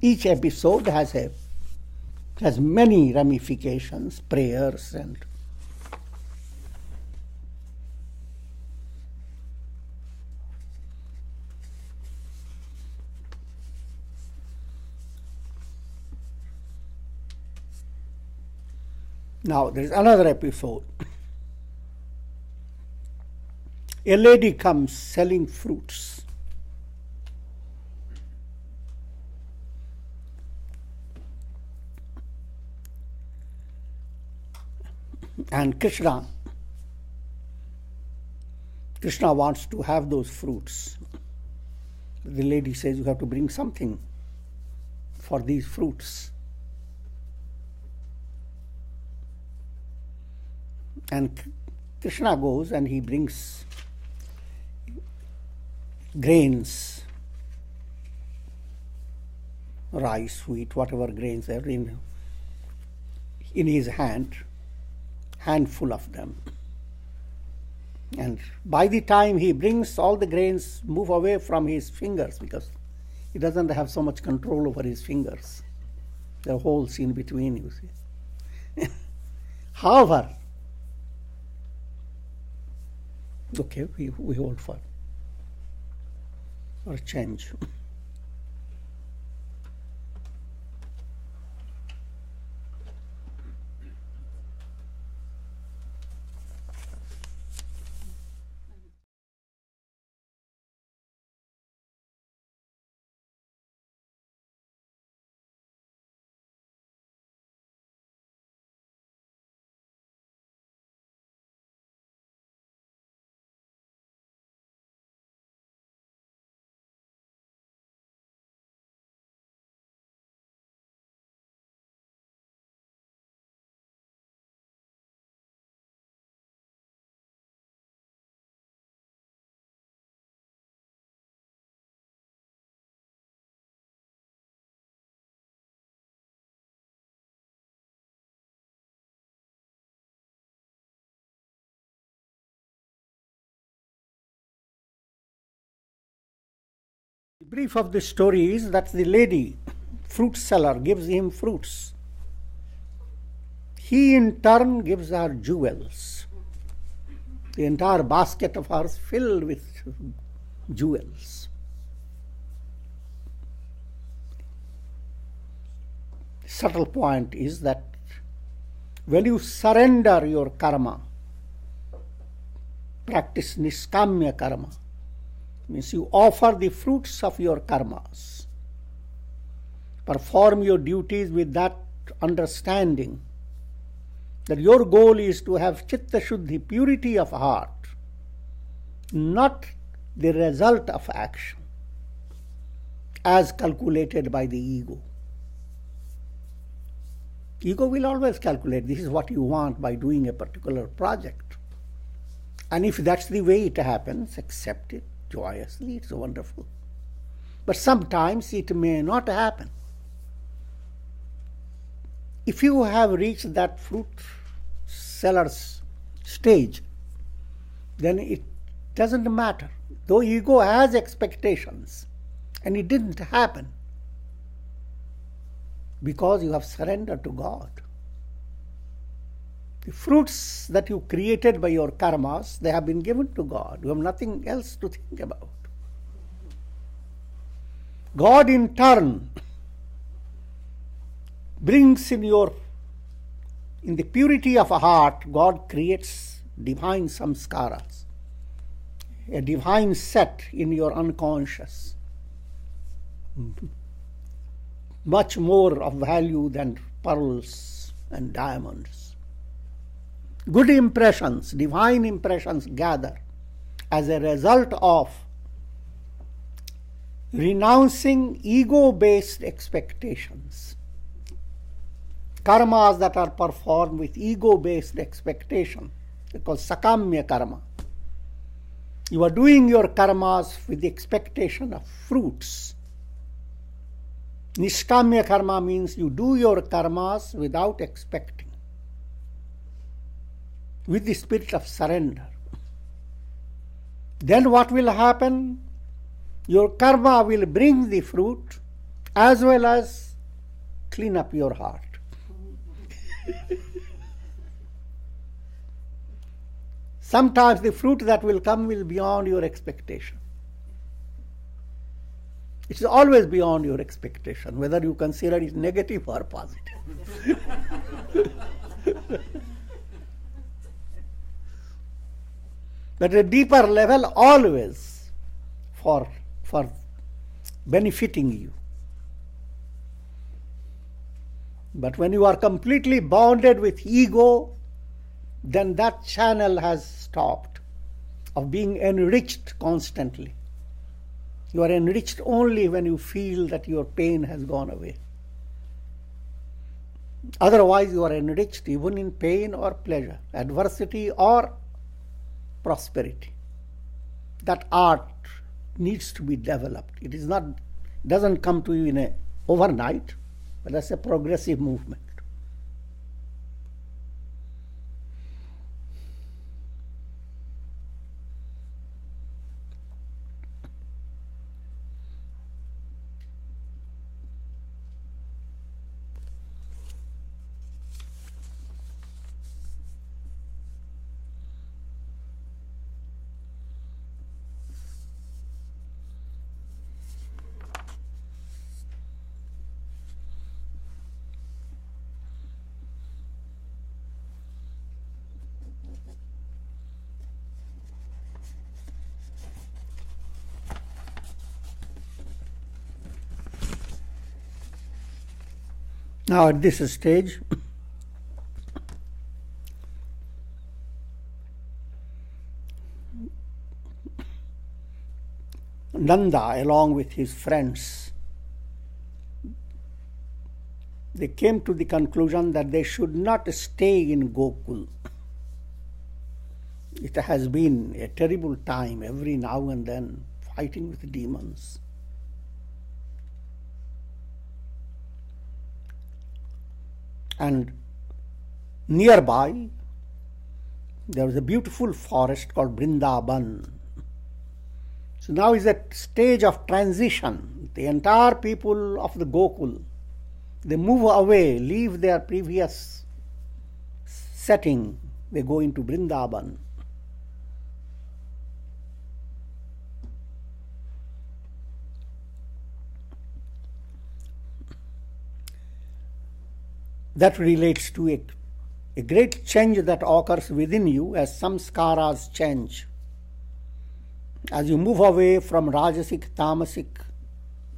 Each episode has many ramifications, prayers and now there is another episode. A lady comes selling fruits. And Krishna wants to have those fruits. The lady says, you have to bring something for these fruits. And Krishna goes and he brings grains, rice, wheat, whatever grains are in his handful of them. And by the time he brings, all the grains move away from his fingers because he doesn't have so much control over his fingers. There are holes in between, you see. However, okay, we hold for a change. The brief of the story is that the lady, fruit seller, gives him fruits. He in turn gives her jewels. The entire basket of hers filled with jewels. The subtle point is that when you surrender your karma, practice niskamya karma, means you offer the fruits of your karmas, perform your duties with that understanding that your goal is to have chitta shuddhi, purity of heart, not the result of action as calculated by the ego. Ego will always calculate this is what you want by doing a particular project. And if that's the way it happens, accept it joyously, it's wonderful. But sometimes it may not happen. If you have reached that fruit seller's stage, then it doesn't matter. Though ego has expectations, and it didn't happen, because you have surrendered to God. The fruits that you created by your karmas, they have been given to God. You have nothing else to think about. God in turn brings in the purity of a heart, God creates divine samskaras, a divine set in your unconscious. much more of value than pearls and diamonds. Good impressions, divine impressions gather as a result of renouncing ego-based expectations. Karmas that are performed with ego-based expectation, they call sakamya karma. You are doing your karmas with the expectation of fruits. Nishkamya karma means you do your karmas without expecting, with the spirit of surrender. Then what will happen? Your karma will bring the fruit as well as clean up your heart. Sometimes the fruit that will come will be beyond your expectation. It is always beyond your expectation, whether you consider it negative or positive. But at a deeper level, always for benefiting you. But when you are completely bounded with ego, then that channel has stopped of being enriched constantly. You are enriched only when you feel that your pain has gone away. Otherwise, you are enriched even in pain or pleasure, adversity or prosperity. That art needs to be developed. It is not, doesn't come to you in a overnight, but that's a progressive movement. Now at this stage, Nanda, along with his friends, they came to the conclusion that they should not stay in Gokul. It has been a terrible time every now and then, fighting with demons. And nearby, there was a beautiful forest called Brindaban. So now is a stage of transition. The entire people of the Gokul, they move away, leave their previous setting, they go into Brindaban. That relates to a great change that occurs within you as samskaras change. As you move away from rajasic, tamasic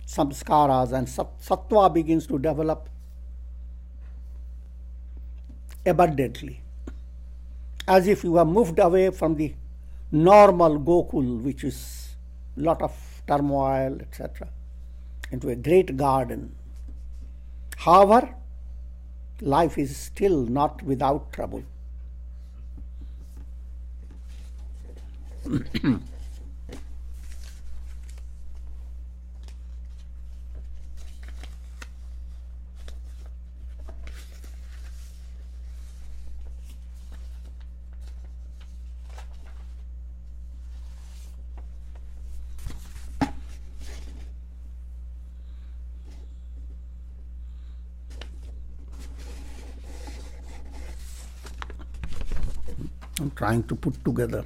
samskaras and sattva begins to develop abundantly. As if you have moved away from the normal Gokul, which is a lot of turmoil, etc., into a great garden. However, life is still not without trouble. I'm trying to put together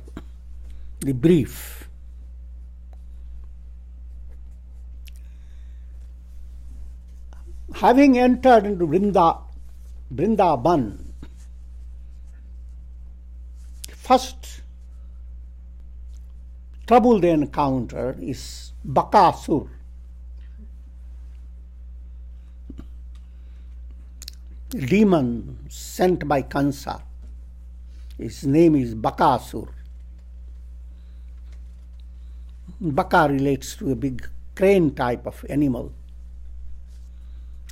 the brief. Having entered into Brindaban, first trouble they encounter is Bakasur. demon sent by Kansa. His name is Bakasur. Baka relates to a big crane type of animal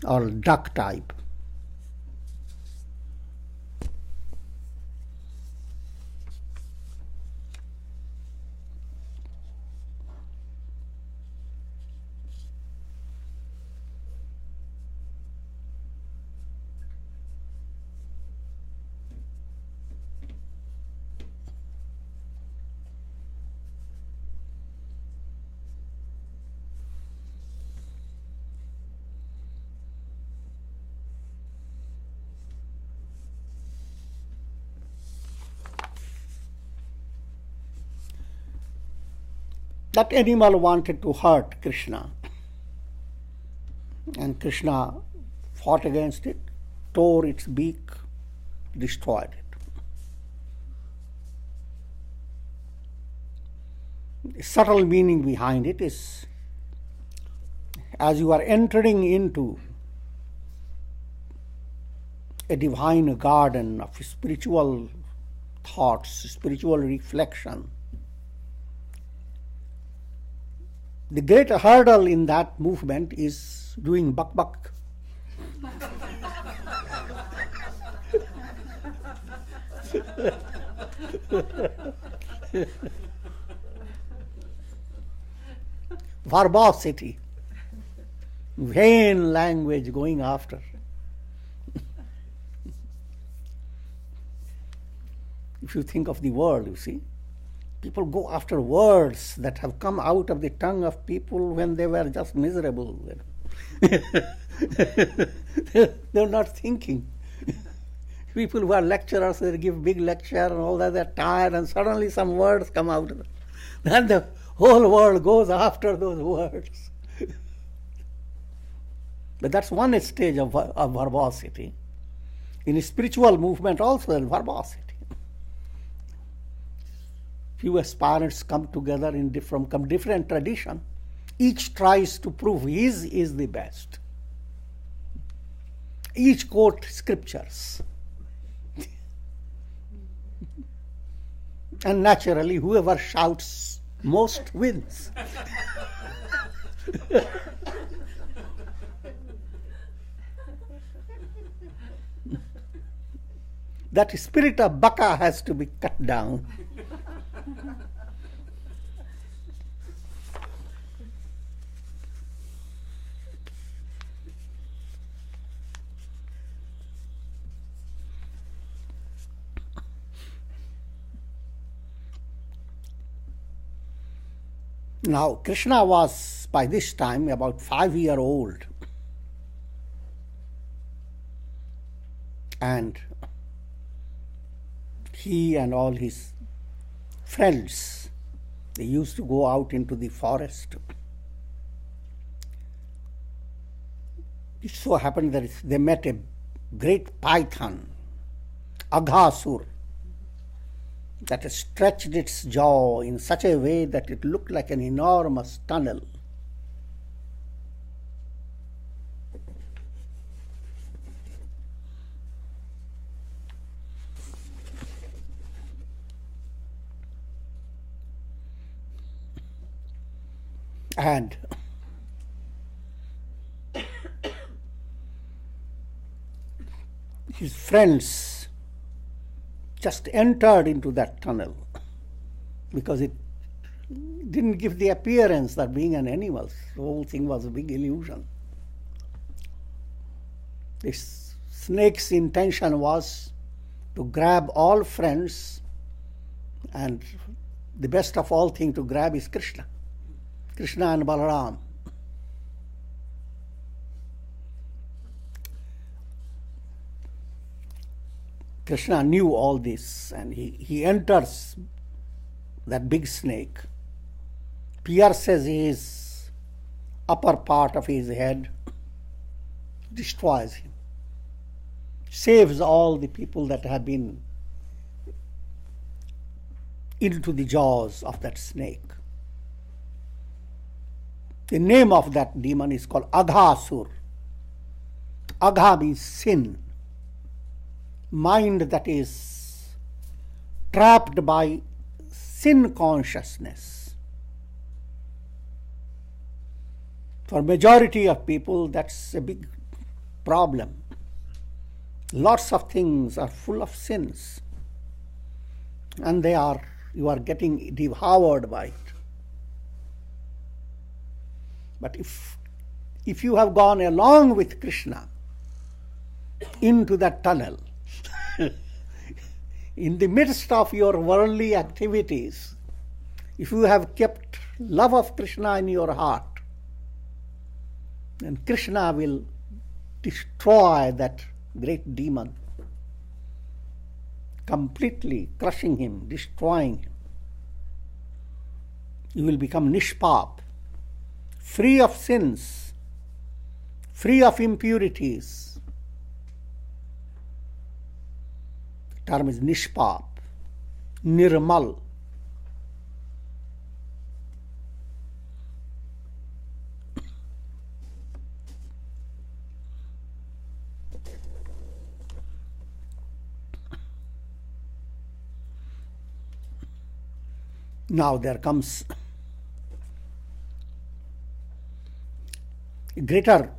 or duck type. That animal wanted to hurt Krishna, and Krishna fought against it, tore its beak, destroyed it. The subtle meaning behind it is, as you are entering into a divine garden of spiritual thoughts, spiritual reflection, the great hurdle in that movement is doing buck-buck. Verbosity, vain language going after. If you think of the world, you see, people go after words that have come out of the tongue of people when they were just miserable. They're not thinking. People who are lecturers, they give big lecture and all that, they're tired, and suddenly some words come out of them. Then the whole world goes after those words. But that's one stage of verbosity. In a spiritual movement also there's verbosity. Few aspirants come together from different tradition. Each tries to prove his is the best. Each quote scriptures. And naturally, whoever shouts most wins. That spirit of baka has to be cut down. Now, Krishna was by this time about 5-year-old, and he and all his friends, they used to go out into the forest. It so happened that they met a great python, Aghasur, that stretched its jaw in such a way that it looked like an enormous tunnel. And his friends just entered into that tunnel because it didn't give the appearance that being an animal. The whole thing was a big illusion. This snake's intention was to grab all friends, and the best of all thing to grab is Krishna and Balaram. Krishna knew all this, and he enters that big snake, pierces his upper part of his head, destroys him, saves all the people that have been into the jaws of that snake. The name of that demon is called Aghasur. Agha means sin. mind that is trapped by sin consciousness. For majority of people, that's a big problem. Lots of things are full of sins, and you are getting devoured by it. But if you have gone along with Krishna into that tunnel, in the midst of your worldly activities, if you have kept love of Krishna in your heart, then Krishna will destroy that great demon, completely crushing him, destroying him. You will become nishpap, free of sins, free of impurities. The term is nishpap, nirmal. Now there comes greater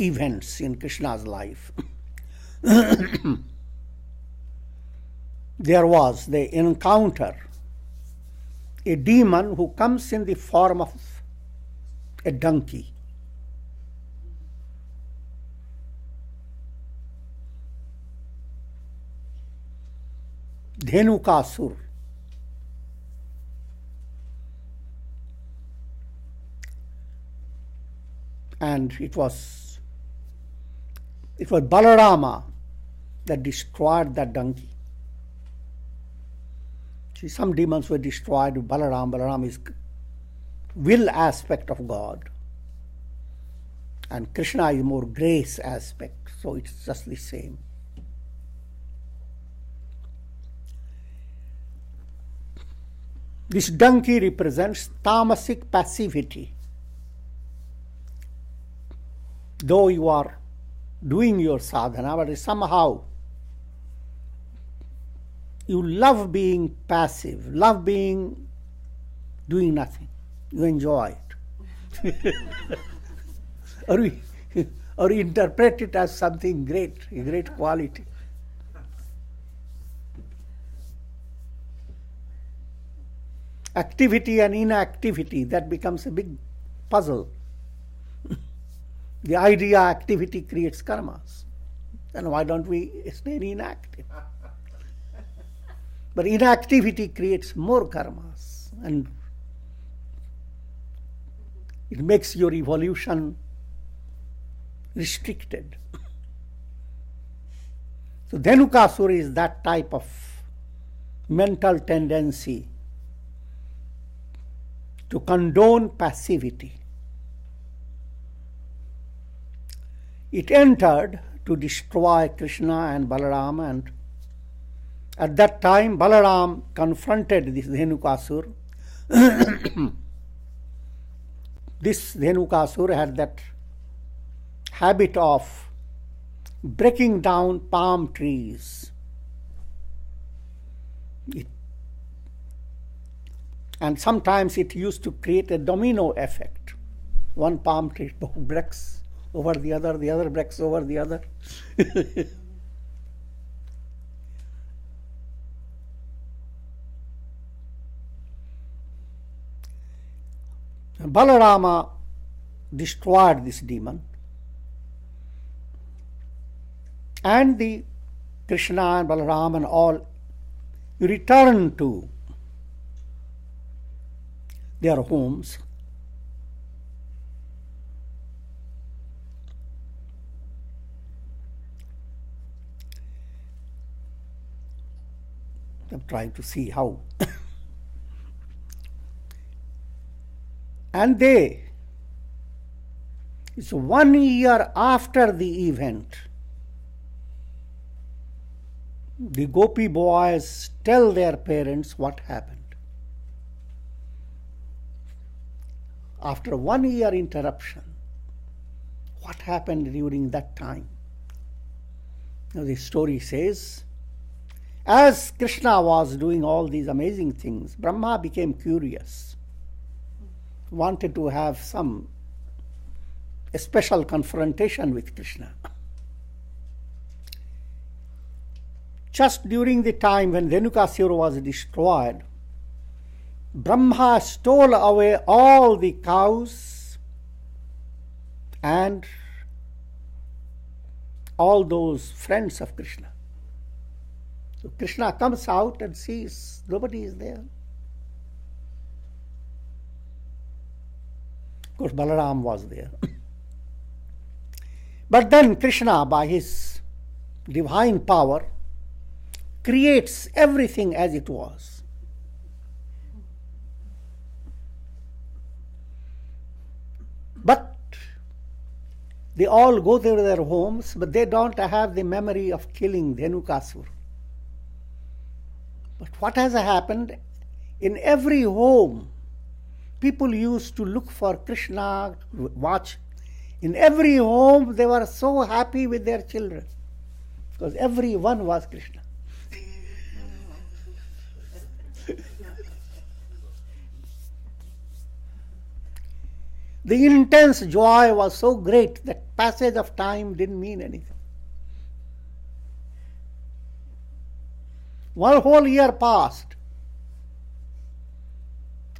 events in Krishna's life. They encounter a demon who comes in the form of a donkey. Dhenukasur. And it was Balarama that destroyed that donkey. See, some demons were destroyed with Balaram. Balaram is will aspect of God, and Krishna is more grace aspect, so it's just the same. This donkey represents tamasic passivity. Though you are doing your sadhana, but somehow you love being passive, love being doing nothing. You enjoy it. or you interpret it as something great, a great quality. Activity and inactivity, that becomes a big puzzle. The idea activity creates karmas. Then why don't we stay inactive? But inactivity creates more karmas, and it makes your evolution restricted. So Dhenukasura is that type of mental tendency to condone passivity. It entered to destroy Krishna and Balaram, and at that time Balaram confronted this Dhenukasur. This Dhenukasur had that habit of breaking down palm trees. And sometimes it used to create a domino effect. One palm tree breaks over the other breaks over the other. Balarama destroyed this demon, and the Krishna and Balaram and all returned to their homes. I'm trying to see how. And it's 1 year after the event, the Gopi boys tell their parents what happened. After 1 year interruption, what happened during that time? Now the story says, as Krishna was doing all these amazing things, Brahma became curious, wanted to have a special confrontation with Krishna. Just during the time when Dhenukasura was destroyed, Brahma stole away all the cows and all those friends of Krishna. So Krishna comes out and sees nobody is there. Of course, Balaram was there. But then Krishna, by his divine power, creates everything as it was. But they all go to their homes, but they don't have the memory of killing Dhenukasura. But what has happened? In every home, people used to look for Krishna, watch. In every home, they were so happy with their children, because every one was Krishna. The intense joy was so great that passage of time didn't mean anything. One whole year passed.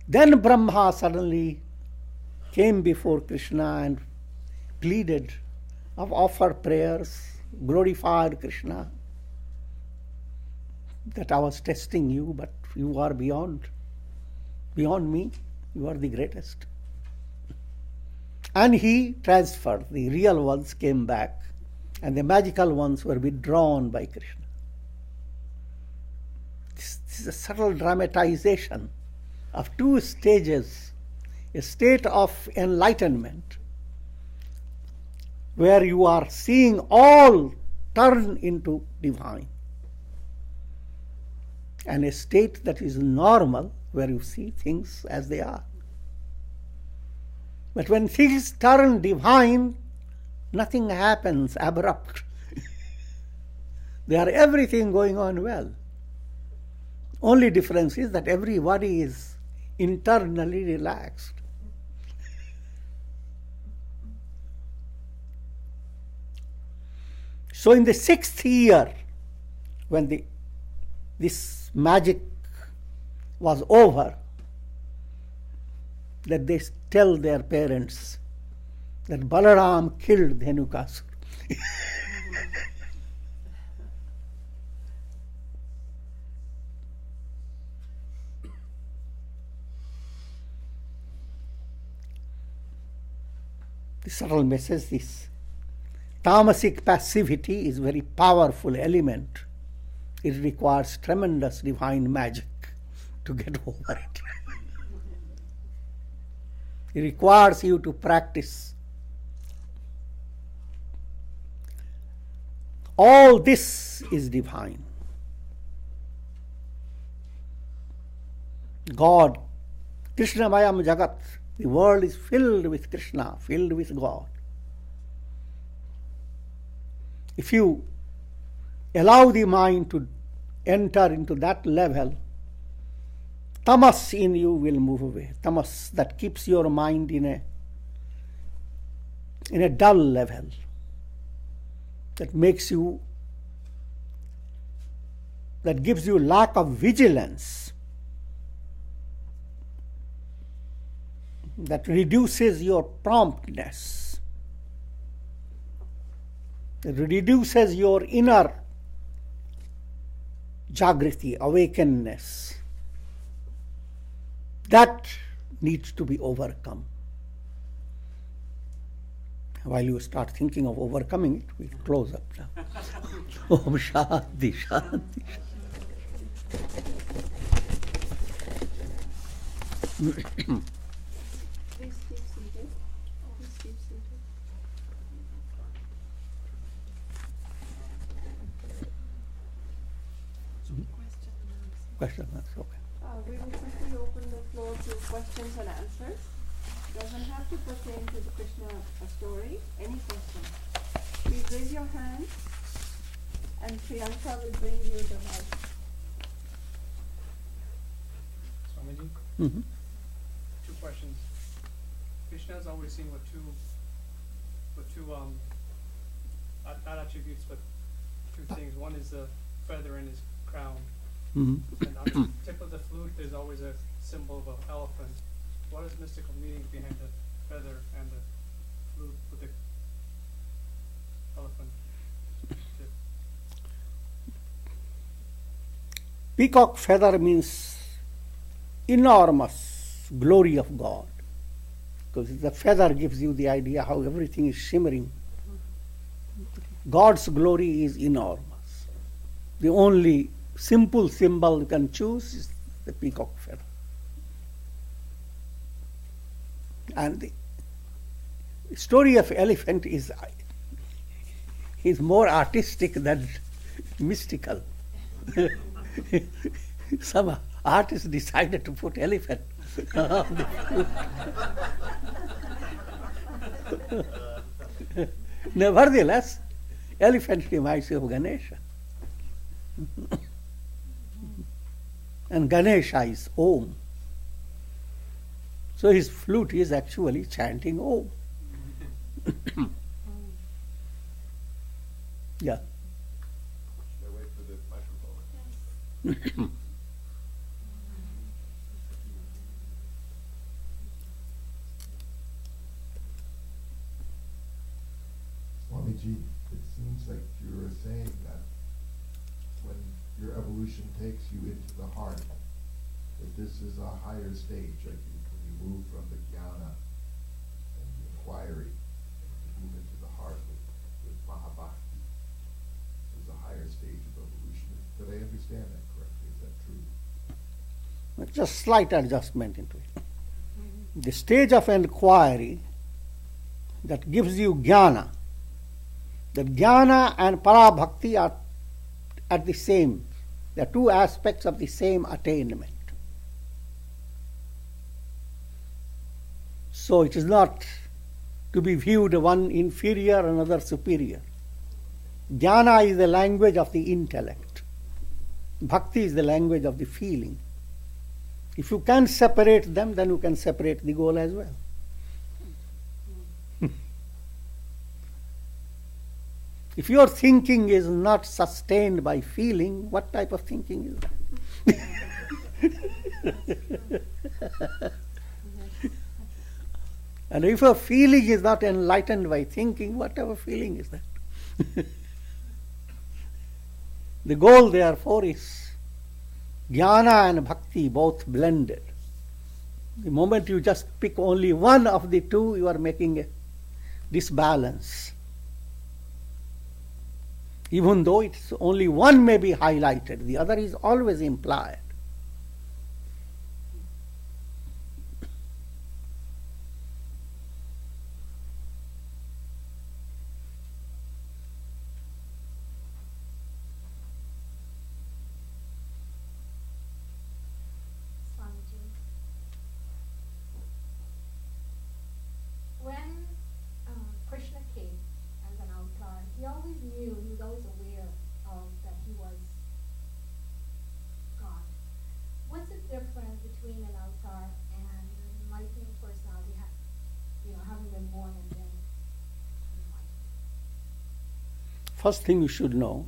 Then Brahma suddenly came before Krishna and pleaded, offered prayers, glorified Krishna, that I was testing you, but you are beyond me. You are the greatest. And he transferred. The real ones came back, and the magical ones were withdrawn by Krishna. This is a subtle dramatization of two stages, a state of enlightenment, where you are seeing all turn into divine, and a state that is normal, where you see things as they are. But when things turn divine, nothing happens abrupt. There are everything going on well. Only difference is that everybody is internally relaxed. So in the 6th year, when this magic was over, that they tell their parents that Balaram killed Dhenukasura. The subtle message is tamasic passivity is a very powerful element. It requires tremendous divine magic to get over it. It requires you to practice. All this is divine. God, Krishnamayam Jagat, the world is filled with Krishna, filled with God. If you allow the mind to enter into that level, tamas in you will move away. Tamas that keeps your mind in a dull level, that makes you, that gives you lack of vigilance, that reduces your promptness, that reduces your inner jagriti, awakenedness. That needs to be overcome. While you start thinking of overcoming it, we'll close up now. Om Shanti, Shanti. Please keep seated. Please keep seated. Question and answer, okay. We will quickly open the floor to questions and answers. Doesn't have to pertain to the Krishna story. Any question? Please raise your hand and Priyanka will bring you the mic. Swamiji, Mhm. two questions. Krishna is always seen with two not attributes, but two things. One is the feather in his crown, Mhm. and on the tip of the flute there's always a symbol of an elephant. What is mystical meaning behind the feather and the flute with the elephant tip? Peacock feather means enormous glory of God, because the feather gives you the idea how everything is shimmering. God's glory is enormous. The only simple symbol you can choose is the peacock feather. And the story of elephant is more artistic than mystical. Some artist decided to put elephant on the flute. Nevertheless, elephant reminds you of Ganesha. And Ganesha is Om. So his flute is actually chanting Om. Yeah. Should I wait for the microphone? Swamiji, it seems like you were saying that when your evolution takes you into the heart, that this is a higher stage, like when you move from the jnana and the inquiry, and you move into the heart with Mahabhakti. This is a higher stage of evolution. Did I understand that correctly? Is that true? Just slight adjustment into it. The stage of inquiry that gives you jnana, that jnana and parabhakti are at the same, they are two aspects of the same attainment. So it is not to be viewed one inferior, another superior. Jnana is the language of the intellect. Bhakti is the language of the feeling. If you can separate them, then you can separate the goal as well. If your thinking is not sustained by feeling, what type of thinking is that? And if a feeling is not enlightened by thinking, whatever feeling is that? The goal, therefore, is jnana and bhakti both blended. The moment you just pick only one of the two, you are making a disbalance. Even though it's only one may be highlighted, the other is always implied. Swamiji, when Krishna came as an avatar, he always knew, he was always aware of that he was God. What's the difference between an avatar and an enlightened personality, having been born and then enlightened? First thing you should know,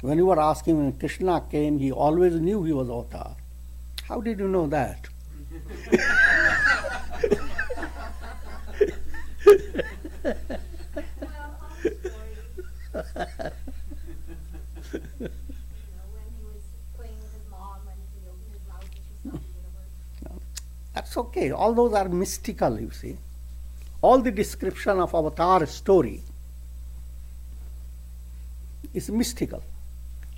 when you were asking when Krishna came, he always knew he was avatar. How did you know that? When he was playing with his mom and he opened his mouth and she saw the universe. That's okay. All those are mystical, you see. All the description of avatar story is mystical.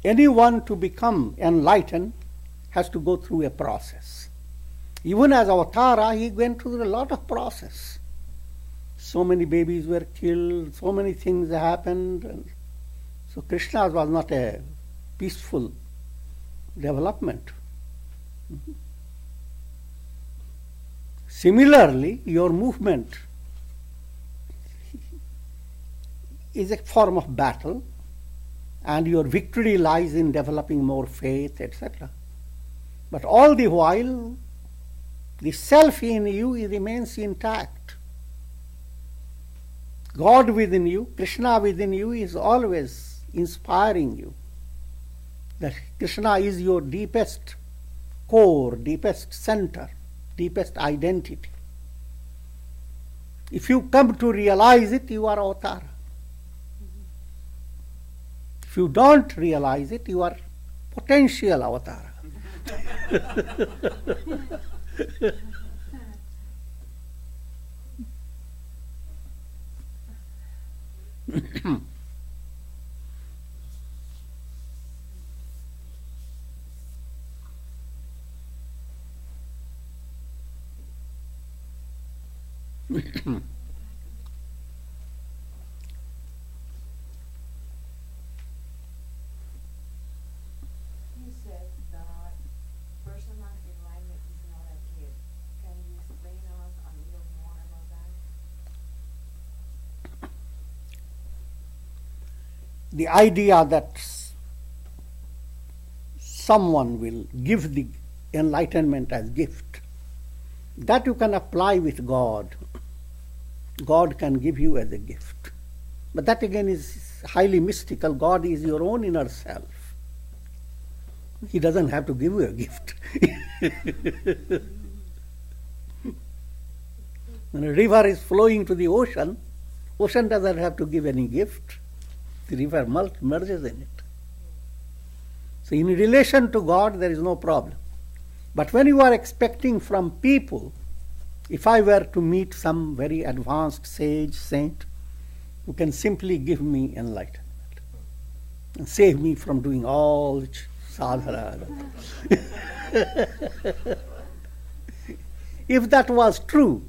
Anyone to become enlightened has to go through a process. Even as Avatara, he went through a lot of process. So many babies were killed, so many things happened. And so Krishna's was not a peaceful development. Similarly, your movement is a form of battle. and your victory lies in developing more faith, etc. But all the while, the self in you remains intact. God within you, Krishna within you is always inspiring you. That Krishna is your deepest core, deepest center, deepest identity. If you come to realize it, you are avatara. If you don't realize it, you are potential avatara. You said that personal enlightenment is not a gift. Can you explain us a little more about that? The idea that someone will give the enlightenment as gift, that you can apply with God. God can give you as a gift. But that again is highly mystical. God is your own inner self. He doesn't have to give you a gift. When a river is flowing to the ocean doesn't have to give any gift. The river merges in it. So in relation to God, there is no problem. But when you are expecting from people, if I were to meet some very advanced sage, saint, who can simply give me enlightenment and save me from doing all sadhana. If that was true,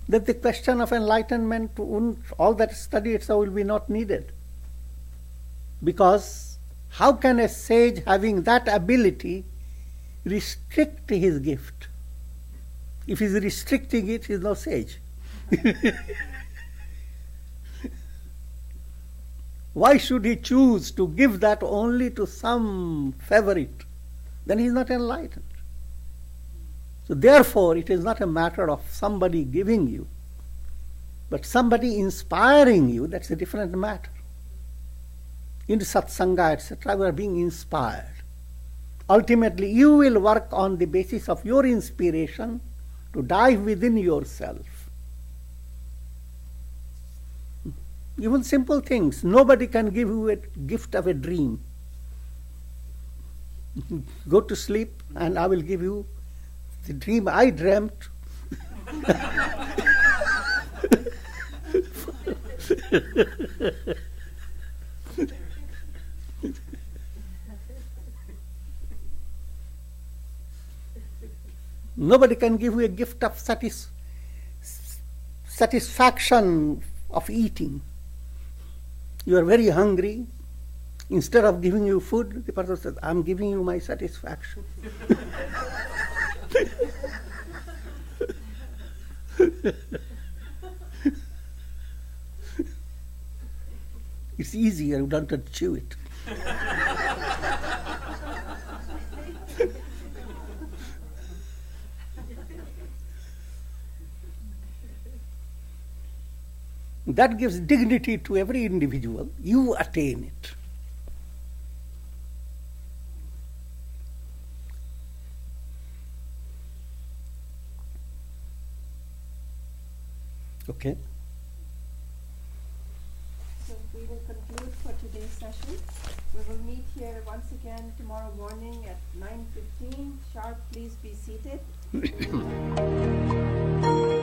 then the question of enlightenment, all that study itself will be not needed. Because how can a sage having that ability restrict his gift? If he is restricting it, he is no sage. Why should he choose to give that only to some favorite? Then he is not enlightened. So therefore, it is not a matter of somebody giving you, but somebody inspiring you. That's a different matter. In satsanga, etc., we are being inspired. Ultimately, you will work on the basis of your inspiration to dive within yourself. Even simple things. Nobody can give you a gift of a dream. Go to sleep and I will give you the dream I dreamt. Nobody can give you a gift of satisfaction of eating. You are very hungry. Instead of giving you food, the person says, I'm giving you my satisfaction. It's easier, you don't have to chew it. That gives dignity to every individual. You attain it. Okay. So we will conclude for today's session. We will meet here once again tomorrow morning at 9:15 sharp. Please be seated.